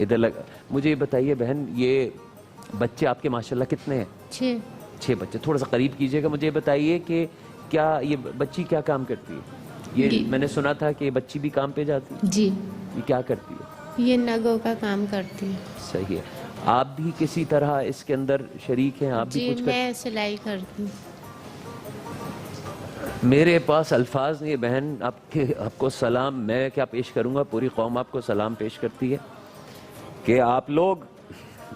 S2: ادھر لگ. مجھے یہ بتائیے بہن, یہ بچے آپ کے ماشاءاللہ کتنے ہیں؟ 6 بچے. تھوڑا سا قریب کیجئے گا. مجھے یہ بتائیے کہ کیا یہ بچی کیا کام کرتی ہے؟ یہ میں نے سنا تھا کہ بچی بھی کام پہ جاتی ہے.
S7: جی.
S2: یہ کیا کرتی ہے؟
S7: یہ نگوں کا کام کرتی ہے.
S2: صحیح ہے. آپ بھی کسی طرح اس کے اندر شریک ہیں؟ آپ بھی
S7: جی
S2: کچھ
S7: میں سلائی کرتی ہوں.
S2: میرے پاس الفاظ نہیں بہن. آپ کو سلام میں کیا پیش کروں گا, پوری قوم آپ کو سلام پیش کرتی ہے کہ آپ لوگ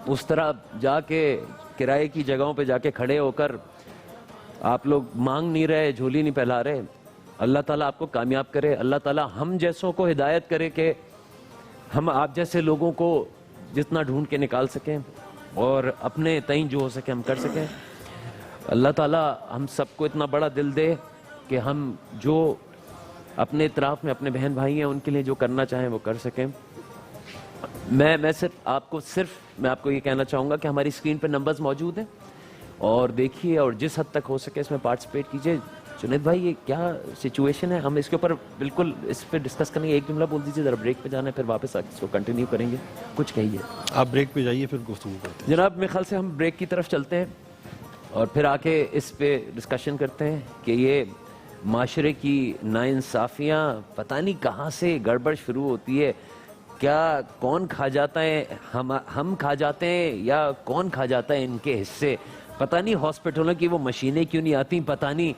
S2: اس طرح جا کے کرائے کی جگہوں پہ جا کے کھڑے ہو کر آپ لوگ مانگ نہیں رہے, جھولی نہیں پھیلا رہے. اللہ تعالیٰ آپ کو کامیاب کرے. اللہ تعالیٰ ہم جیسوں کو ہدایت کرے کہ ہم آپ جیسے لوگوں کو جتنا ڈھونڈ کے نکال سکیں اور اپنے تئیں جو ہو سکے ہم کر سکیں. اللہ تعالیٰ ہم سب کو اتنا بڑا دل دے کہ ہم جو اپنے اطراف میں اپنے بہن بھائی ہیں ان کے لیے جو کرنا چاہیں وہ کر سکیں. میں آپ کو یہ کہنا چاہوں گا کہ ہماری اسکرین پہ نمبرز موجود ہیں اور دیکھیے اور جس حد تک ہو سکے اس میں پارٹیسپیٹ کیجئے. جنید بھائی یہ کیا سچویشن ہے؟ ہم اس کے اوپر بالکل اس پہ ڈسکس کریں گے. ایک جملہ بول دیجیے, ذرا بریک پہ جانا ہے, پھر واپس اس کو کنٹینیو کریں گے. کچھ کہیے.
S4: آپ بریک پہ جائیے پھر گفتگو کرتے ہیں.
S2: جناب میرے خیال سے ہم بریک کی طرف چلتے ہیں اور پھر آ کے اس پہ ڈسکشن کرتے ہیں کہ یہ معاشرے کی ناانصافیاں پتہ نہیں کہاں سے گڑبڑ شروع ہوتی ہے. کیا کون کھا جاتا ہے؟ ہم کھا جاتے ہیں یا کون کھا جاتا ہے ان کے حصے؟ پتہ نہیں ہاسپٹلوں کی وہ مشینیں کیوں نہیں آتی, پتہ نہیں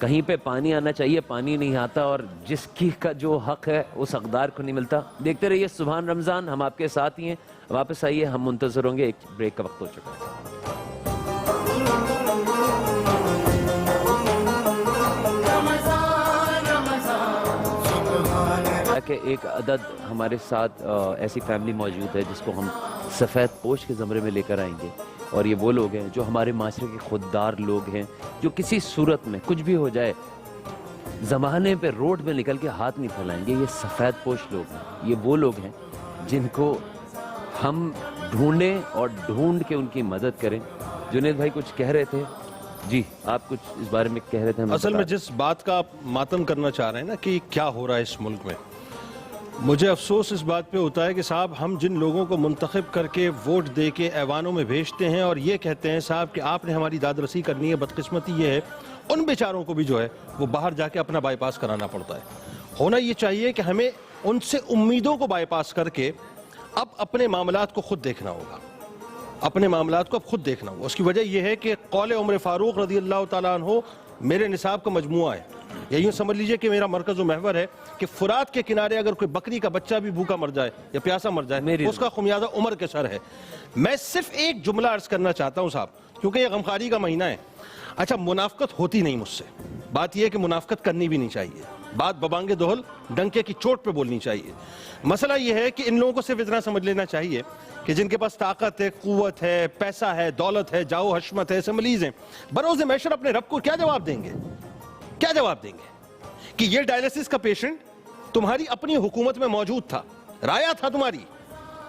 S2: کہیں پہ پانی آنا چاہیے پانی نہیں آتا, اور جس کی کا جو حق ہے اس حقدار کو نہیں ملتا. دیکھتے رہیے سبحان رمضان, ہم آپ کے ساتھ ہی ہیں. واپس آئیے, ہم منتظر ہوں گے. ایک بریک کا وقت ہو چکا ہے. کہ ایک عدد ہمارے ساتھ ایسی فیملی موجود ہے جس کو ہم سفید پوش کے زمرے میں لے کر آئیں گے, اور یہ وہ لوگ ہیں جو ہمارے معاشرے کے خوددار لوگ ہیں, جو کسی صورت میں کچھ بھی ہو جائے زمانے پہ روڈ میں نکل کے ہاتھ نہیں پھیلائیں گے. یہ سفید پوش لوگ ہیں, یہ وہ لوگ ہیں جن کو ہم ڈھونڈیں اور ڈھونڈ کے ان کی مدد کریں. جنید بھائی کچھ کہہ رہے تھے. جی آپ کچھ اس بارے میں کہہ رہے تھے.
S4: اصل میں جس بات کا آپ ماتم کرنا چاہ رہے ہیں نا کہ کیا ہو رہا ہے اس ملک میں, مجھے افسوس اس بات پہ ہوتا ہے کہ صاحب ہم جن لوگوں کو منتخب کر کے ووٹ دے کے ایوانوں میں بھیجتے ہیں اور یہ کہتے ہیں صاحب کہ آپ نے ہماری داد رسی کرنی ہے, بدقسمتی یہ ہے ان بیچاروں کو بھی جو ہے وہ باہر جا کے اپنا بائی پاس کرانا پڑتا ہے. ہونا یہ چاہیے کہ ہمیں ان سے امیدوں کو بائی پاس کر کے اب اپنے معاملات کو خود دیکھنا ہوگا. اپنے معاملات کو اب خود دیکھنا ہوگا. اس کی وجہ یہ ہے کہ قول عمر فاروق رضی اللہ تعالیٰ عنہ میرے نصاب کا مجموعہ ہے. یا یوں سمجھ لیجئے کہ میرا مرکز و محور ہے کہ فرات کے کنارے اگر کوئی بکری کا بچہ بھی بھوکا مر جائے یا پیاسا مر جائے اس کا خمیازہ عمر کے سر ہے. میں صرف ایک جملہ عرض کرنا چاہتا ہوں صاحب, کیونکہ یہ غمخواری کا مہینہ ہے. اچھا منافقت ہوتی نہیں مجھ سے, بات یہ ہے کہ منافقت کرنی بھی نہیں چاہیے, بات ببانگ دہل ڈنکے کی چوٹ پہ بولنی چاہیے. مسئلہ یہ ہے کہ ان لوگوں کو صرف اتنا سمجھ لینا چاہیے کہ جن کے پاس طاقت ہے, قوت ہے, پیسہ ہے, دولت ہے, جاؤ حشمت ہے, اسمبلیز ہیں, بروز محشر اپنے رب کو کیا جواب دیں گے؟ کیا جواب دیں گے کہ یہ ڈائلیسس کا پیشنٹ تمہاری اپنی حکومت میں موجود تھا, رایا تھا تمہاری,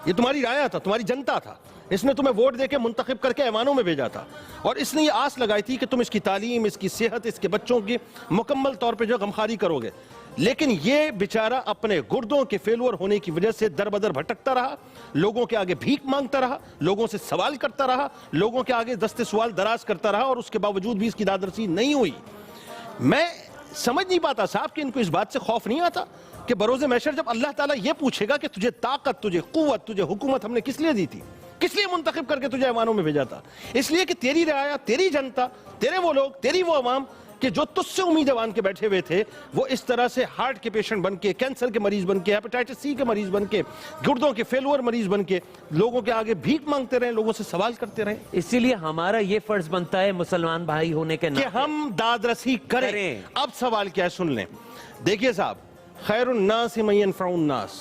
S4: یہ تمہاری رایا تھا, تمہاری جنتا تھا, اس نے تمہیں ووٹ دے کے منتخب کر کے ایوانوں میں بھیجا تھا, اور اس نے یہ آس لگائی تھی کہ تم اس کی تعلیم, اس کی صحت, اس کے بچوں کی مکمل طور پہ جو غمخواری کرو گے. لیکن یہ بیچارہ اپنے گردوں کے فیلور ہونے کی وجہ سے در بدر بھٹکتا رہا, لوگوں کے آگے بھیک مانگتا رہا, لوگوں سے سوال کرتا رہا, لوگوں کے آگے دست سوال دراز کرتا رہا, اور اس کے باوجود بھی اس کی دادرسی نہیں ہوئی. میں سمجھ نہیں پاتا صاحب کہ ان کو اس بات سے خوف نہیں آتا کہ بروز محشر جب اللہ تعالیٰ یہ پوچھے گا کہ تجھے طاقت, تجھے قوت, تجھے حکومت ہم نے کس لیے دی تھی, کس لیے منتخب کر کے تجھے ایوانوں میں بھیجا تھا؟ اس لیے کہ تیری رعایا, تیری جنتا, تیرے وہ لوگ, تیری وہ عوام کہ جو تجھ سے امید ایوان کے بیٹھے ہوئے تھے, وہ اس طرح سے ہارٹ کے پیشنٹ بن کے, کینسر کے مریض بن کے, ہیپیٹائٹس سی کے مریض بن کے, گردوں کے فیلور مریض بن کے لوگوں کے آگے بھیک مانگتے رہیں, لوگوں سے سوال کرتے رہیں.
S2: اسی لیے ہمارا یہ فرض بنتا ہے مسلمان بھائی ہونے کے
S4: کہ ہم داد رسی کریں. اب سوال کیا ہے سن لیں. دیکھیے صاحب, خیر الناس من ينفع الناس,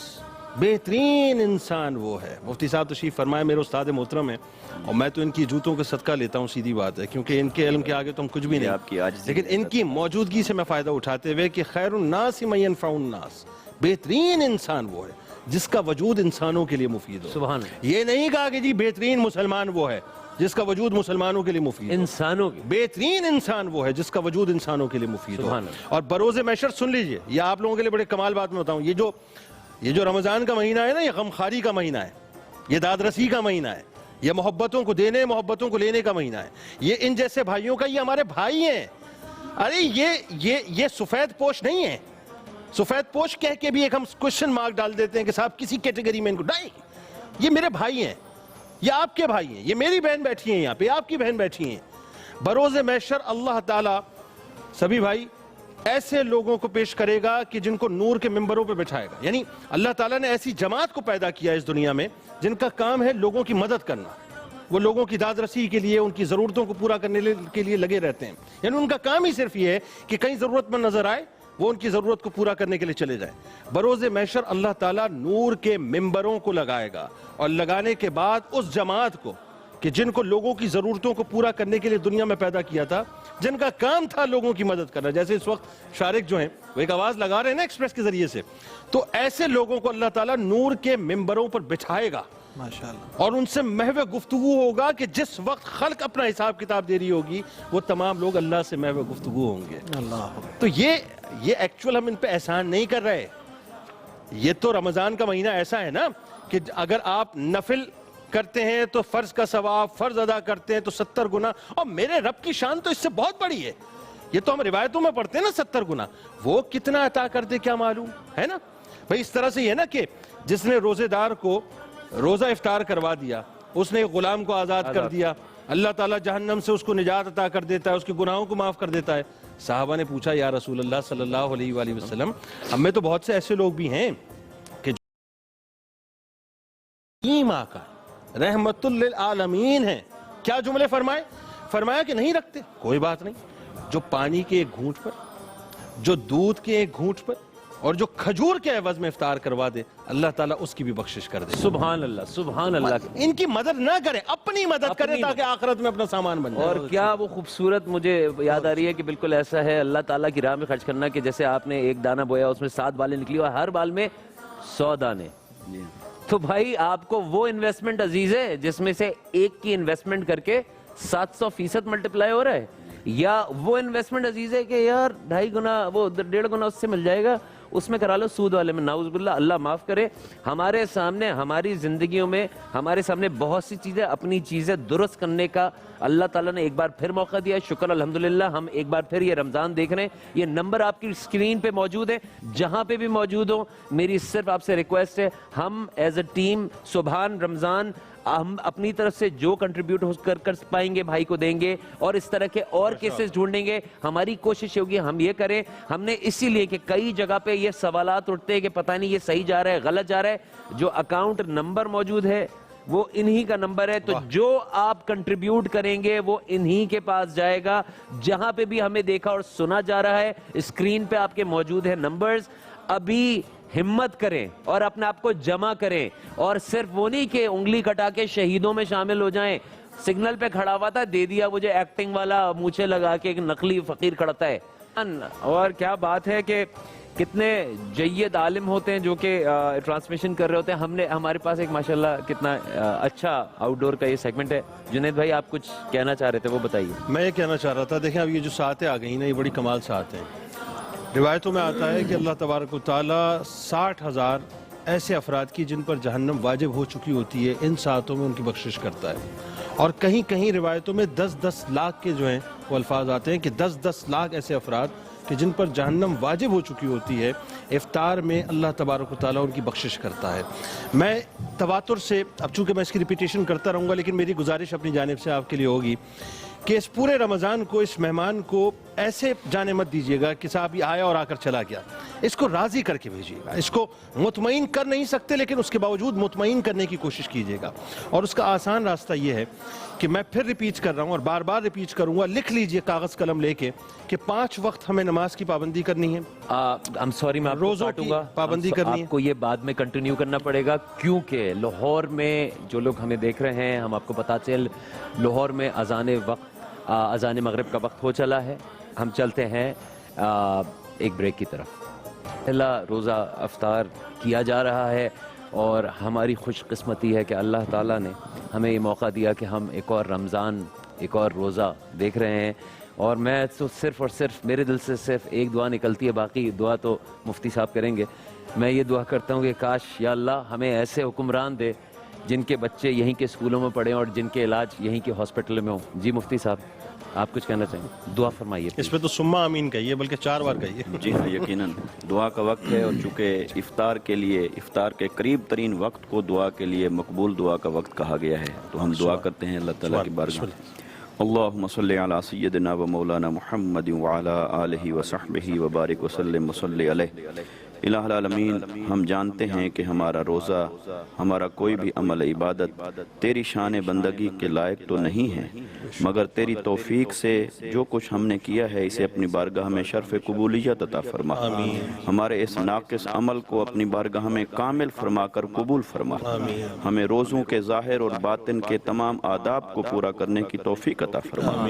S4: بہترین انسان وہ ہے. مفتی صاحب تشریف فرمائے, میرے استاد محترم ہیں, اور میں تو ان کی جوتوں کے صدقہ لیتا ہوں, سیدھی بات ہے, کیونکہ ان کے علم کے آگے تو ہم کچھ بھی نہیں. لیکن ان کی موجودگی سے میں فائدہ اٹھاتے ہوئے کہ خیر الناس من ينفع الناس, بہترین انسان وہ ہے جس کا وجود انسانوں کے لیے مفید ہو. سبحان اللہ. یہ نہیں کہا کہ جی بہترین مسلمان وہ ہے جس کا وجود مسلمانوں کے لیے مفید ہو. انسانوں کے بہترین انسان وہ ہے جس کا وجود انسانوں کے لیے مفید ہو. اور بروز محشر سن لیجئے, یہ آپ لوگوں کے لیے بڑے کمال بات میں بتاؤں, یہ جو رمضان کا مہینہ ہے نا, یہ غمخواری کا مہینہ ہے. یہ داد رسی کا مہینہ ہے، یہ محبتوں کو دینے محبتوں کو لینے کا مہینہ ہے، یہ ان جیسے بھائیوں کا، یہ ہمارے بھائی ہیں. ارے یہ سفید پوش نہیں ہے. سفید پوش کہہ کے بھی ایک ہم کوشچن مارک ڈال دیتے ہیں کہ صاحب کسی کیٹیگری میں ان کو نہیں. یہ میرے بھائی ہیں، یہ آپ کے بھائی ہیں، یہ میری بہن بیٹھی ہیں یہاں پہ، آپ کی بہن بیٹھی ہیں. بروز محشر اللہ تعالیٰ سبھی بھائی ایسے لوگوں کو پیش کرے گا کہ جن کو نور کے ممبروں پہ بٹھائے گا. یعنی اللہ تعالیٰ نے ایسی جماعت کو پیدا کیا اس دنیا میں جن کا کام ہے لوگوں کی مدد کرنا. وہ لوگوں کی داد رسی کے لیے، ان کی ضرورتوں کو پورا کرنے کے لیے لگے رہتے ہیں. یعنی ان کا کام ہی صرف یہ ہے کہ کہیں ضرورت مند نظر آئے وہ ان کی ضرورت کو پورا کرنے کے لیے چلے جائیں. بروز محشر اللہ تعالیٰ نور کے ممبروں کو لگائے گا، اور لگانے کے بعد اس جماعت کو کہ جن کو لوگوں کی ضرورتوں کو پورا کرنے کے لیے دنیا میں پیدا کیا تھا، جن کا کام تھا لوگوں کی مدد کرنا. جیسے اس وقت شارق جو ہیں وہ ایک آواز لگا رہے ہیں نا ایکسپریس کے ذریعے سے، تو ایسے لوگوں کو اللہ تعالیٰ نور کے ممبروں پر بٹھائے گا
S3: ماشاءاللہ،
S4: اور ان سے محو گفتگو ہوگا کہ جس وقت خلق اپنا حساب کتاب دے رہی ہوگی وہ تمام لوگ اللہ سے محو گفتگو ہوں گے. تو یہ ایکچول ہم ان پہ احسان نہیں کر رہے. یہ تو رمضان کا مہینہ ایسا ہے نا کہ اگر آپ نفل کرتے ہیں تو فرض کا ثواب، فرض ادا کرتے ہیں تو 70 گنا، اور میرے رب کی شان تو اس سے بہت بڑی ہے. یہ تو ہم روایتوں میں پڑھتے ہیں نا 70 گنا، وہ کتنا عطا کر دے کیا معلوم ہے نا بھائی. اس طرح سے یہ نا کہ جس نے روزے دار کو روزہ افطار کروا دیا، اس نے غلام کو آزاد کر دیا، اللہ تعالیٰ جہنم سے اس کو نجات عطا کر دیتا ہے، اس کے گناہوں کو معاف کر دیتا ہے. صحابہ نے پوچھا یا رسول اللہ صلی اللہ علیہ وآلہ وسلم، ہم میں تو بہت سے ایسے لوگ بھی ہیں کہ ماں کا رحمت للعالمین ہیں. کیا جملے فرمایا کہ نہیں رکھتے، کوئی بات نہیں. جو پانی کے ایک گھونٹ پر، جو دودھ کے ایک گھونٹ پر، اور جو کھجور کے عوض میں افطار کروا دے، اللہ تعالیٰ اس کی بھی بخشش کر دے.
S2: سبحان اللہ، سبحان اللہ.
S4: ان کی مدد نہ کرے، اپنی مدد کرے تاکہ آخرت میں اپنا سامان بن جائے.
S2: اور کیا وہ خوبصورت مجھے یاد آ رہی ہے کہ بالکل ایسا ہے اللہ تعالیٰ کی راہ میں خرچ کرنا کہ جیسے آپ نے ایک دانہ بویا، اس میں 7 بالیں نکلی اور ہر بال میں 100 دانے. تو بھائی آپ کو وہ انویسٹمنٹ عزیز ہے جس میں سے ایک کی انویسٹمنٹ کر کے 700% ملٹیپلائی ہو رہا ہے، یا وہ انویسٹمنٹ عزیز ہے کہ یار 2.5 گنا، وہ 1.5 گنا اس سے مل جائے گا، اس میں کرا لو سود والے میں. نعوذ باللہ، اللہ معاف کرے. ہمارے سامنے، ہماری زندگیوں میں ہمارے سامنے بہت سی چیزیں، اپنی چیزیں درست کرنے کا اللہ تعالیٰ نے ایک بار پھر موقع دیا. شکر الحمدللہ. ہم ایک بار پھر یہ رمضان دیکھ رہے ہیں. یہ نمبر آپ کی اسکرین پہ موجود ہے، جہاں پہ بھی موجود ہو. میری صرف آپ سے ریکویسٹ ہے، ہم ایز اے ٹیم سبحان رمضان ہم اپنی طرف سے جو کنٹریبیوٹ کر پائیں گے بھائی کو دیں گے، اور اس طرح کے اور کیسز ڈھونڈیں گے. ہماری کوشش ہوگی ہم یہ کریں. ہم نے اسی لیے کہ کئی جگہ پہ یہ سوالات اٹھتے ہیں کہ پتہ نہیں یہ صحیح جا رہا ہے غلط جا رہا ہے. جو اکاؤنٹ نمبر موجود ہے وہ انہی کا نمبر ہے، تو جو آپ کنٹریبیوٹ کریں گے وہ انہی کے پاس جائے گا. جہاں پہ بھی ہمیں دیکھا اور سنا جا رہا ہے، اسکرین پہ آپ کے موجود ہیں نمبرز. ابھی ہمت کریں اور اپنے آپ کو جمع کریں، اور صرف وہ نہیں کہ انگلی کٹا کے شہیدوں میں شامل ہو جائیں. سگنل پہ کھڑا ہوا تھا، دے دیا مجھے ایکٹنگ والا، مونچھے لگا کے ایک نقلی فقیر کھڑتا ہے. اور کیا بات ہے کہ کتنے جید عالم ہوتے ہیں جو کہ ٹرانسمیشن کر رہے ہوتے ہیں. ہمارے پاس ایک ماشاءاللہ کتنا اچھا آؤٹ ڈور کا یہ سیگمنٹ ہے. جنید بھائی آپ کچھ کہنا چاہ رہے تھے، وہ بتائیے.
S4: میں یہ کہنا چاہ رہا تھا، دیکھیں اب یہ جو ساتیں آ گئی نا، یہ بڑی کمال سات ہیں. روایتوں میں آتا ہے کہ اللہ تبارک و تعالیٰ 60,000 ایسے افراد کی جن پر جہنم واجب ہو چکی ہوتی ہے، ان ساتوں میں ان کی بخشش کرتا ہے. اور کہیں کہیں روایتوں میں 10-10 لاکھ کے جو ہیں وہ الفاظ آتے ہیں کہ 10-10 لاکھ ایسے افراد کہ جن پر جہنم واجب ہو چکی ہوتی ہے، افطار میں اللہ تبارک و تعالیٰ ان کی بخشش کرتا ہے. میں تواتر سے، اب چونکہ میں اس کی ریپیٹیشن کرتا رہوں گا، لیکن میری گزارش اپنی جانب سے آپ کے لیے ہوگی کہ اس پورے رمضان کو، اس مہمان کو ایسے جانے مت دیجیے گا کہ صاحب یہ آیا اور آ کر چلا گیا. اس کو راضی کر کے بھیجیے گا. اس کو مطمئن کر نہیں سکتے لیکن اس کے باوجود مطمئن کرنے کی کوشش کیجیے گا. اور اس کا آسان راستہ یہ ہے کہ میں پھر ریپیٹ کر رہا ہوں اور بار بار ریپیٹ کروں گا، لکھ لیجیے کاغذ قلم لے کے کہ 5 وقت ہمیں نماز کی پابندی کرنی ہے.
S2: سوری میں آپ کو
S4: روزوں
S2: کاٹوں
S4: کی
S2: گا،
S4: پابندی کرنی ہے.
S2: آپ کو یہ بعد میں کنٹینیو کرنا پڑے گا، کیونکہ لاہور میں جو لوگ ہمیں دیکھ رہے ہیں، ہم آپ کو پتا چل لاہور میں اذان مغرب کا وقت ہو چلا ہے. ہم چلتے ہیں ایک بریک کی طرف. پہلا روزہ افطار کیا جا رہا ہے اور ہماری خوش قسمتی ہے کہ اللہ تعالیٰ نے ہمیں یہ موقع دیا کہ ہم ایک اور رمضان، ایک اور روزہ دیکھ رہے ہیں. اور میں تو صرف اور صرف میرے دل سے صرف ایک دعا نکلتی ہے، باقی دعا تو مفتی صاحب کریں گے. میں یہ دعا کرتا ہوں کہ کاش یا اللہ ہمیں ایسے حکمران دے جن کے بچے یہیں کے اسکولوں میں پڑھیں اور جن کے علاج یہیں کے ہاسپٹل میں ہوں. جی مفتی صاحب آپ کچھ کہنا چاہیں گے؟ دعا فرمائیے.
S4: اس پہ تو سما آمین کہیے بلکہ 4 بار کہیے.
S5: جی ہاں یقیناً دعا کا وقت ہے، اور چونکہ افطار کے قریب ترین وقت کو دعا کے لیے مقبول دعا کا وقت کہا گیا ہے، تو ہم دعا کرتے ہیں اللہ تعالیٰ کی بارگاہ. اللہم صلی علی سیدنا و مولانا محمد وعلی آلہ وصحبہ وبارک وسلم وصلی علیہ. الہ العالمین، ہم جانتے ہیں کہ ہمارا روزہ، ہمارا کوئی بھی عمل عبادت تیری شان بندگی کے لائق تو نہیں ہے، مگر تیری توفیق سے جو کچھ ہم نے کیا ہے اسے اپنی بارگاہ میں شرف قبولیت عطا فرما. ہمارے اس ناقص عمل کو اپنی بارگاہ میں کامل فرما کر قبول فرما. ہمیں روزوں کے ظاہر اور باطن کے تمام آداب کو پورا کرنے کی توفیق عطا فرما.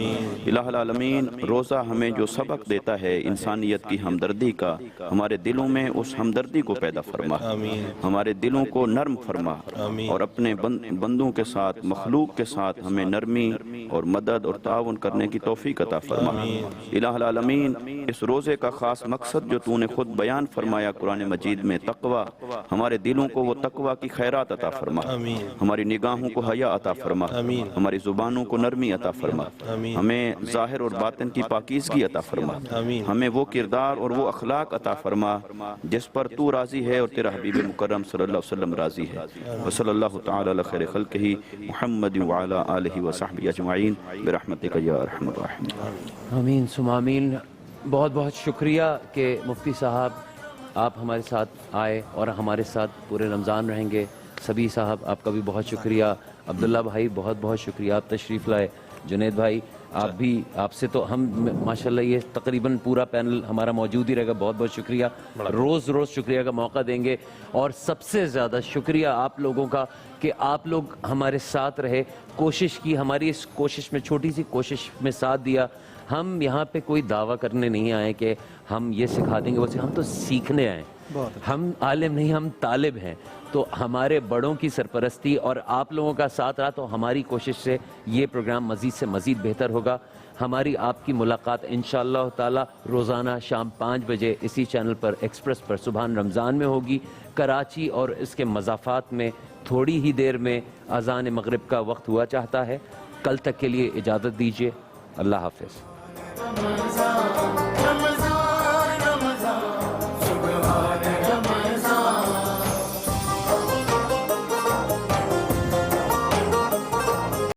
S5: الہ العالمین، روزہ ہمیں جو سبق دیتا ہے انسانیت کی ہمدردی کا، ہمارے دلوں میں اس ہمدردی کو پیدا فرما. ہمارے دلوں کو نرم فرما، اور اپنے بندوں کے ساتھ، مخلوق کے ساتھ ہمیں نرمی اور مدد اور تعاون کرنے کی توفیق عطا فرما. الہ العالمین، اس روزے کا خاص مقصد جو تو نے خود بیان فرمایا قرآن مجید میں، تقوی، ہمارے دلوں کو وہ تقوی کی خیرات عطا فرما. ہماری نگاہوں کو حیا عطا فرما، ہماری زبانوں کو نرمی عطا فرما، ہمیں ظاہر اور باطن کی پاکیزگی عطا فرما. ہمیں وہ کردار اور وہ اخلاق عطا فرما جس پر تو راضی ہے اور تیرا حبیب مکرم صلی اللہ علیہ وسلم راضی ہے. وصلی اللہ تعالی علی خیر خلقہ محمد وعلی آلہ وصحبہ اجمعین برحمتک یا ارحم الراحمین.
S2: آمین ثم آمین. بہت بہت شکریہ کہ مفتی صاحب آپ ہمارے ساتھ آئے اور ہمارے ساتھ پورے رمضان رہیں گے. سبی صاحب آپ کا بھی بہت شکریہ. عبداللہ بھائی بہت بہت شکریہ آپ تشریف لائے. جنید بھائی آپ بھی، آپ سے تو ہم ماشاءاللہ یہ تقریباً پورا پینل ہمارا موجود ہی رہے گا. بہت بہت شکریہ. روز شکریہ کا موقع دیں گے. اور سب سے زیادہ شکریہ آپ لوگوں کا کہ آپ لوگ ہمارے ساتھ رہے، کوشش کی، ہماری اس کوشش میں، چھوٹی سی کوشش میں ساتھ دیا. ہم یہاں پہ کوئی دعویٰ کرنے نہیں آئے کہ ہم یہ سکھا دیں گے، ہم تو سیکھنے آئے. ہم عالم نہیں، ہم طالب ہیں. تو ہمارے بڑوں کی سرپرستی اور آپ لوگوں کا ساتھ رہا تو ہماری کوشش سے یہ پروگرام مزید سے مزید بہتر ہوگا. ہماری آپ کی ملاقات انشاءاللہ تعالی روزانہ شام 5 بجے اسی چینل پر ایکسپریس پر سبحان رمضان میں ہوگی. کراچی اور اس کے مضافات میں تھوڑی ہی دیر میں اذان مغرب کا وقت ہوا چاہتا ہے. کل تک کے لیے اجازت دیجیے. اللہ حافظ.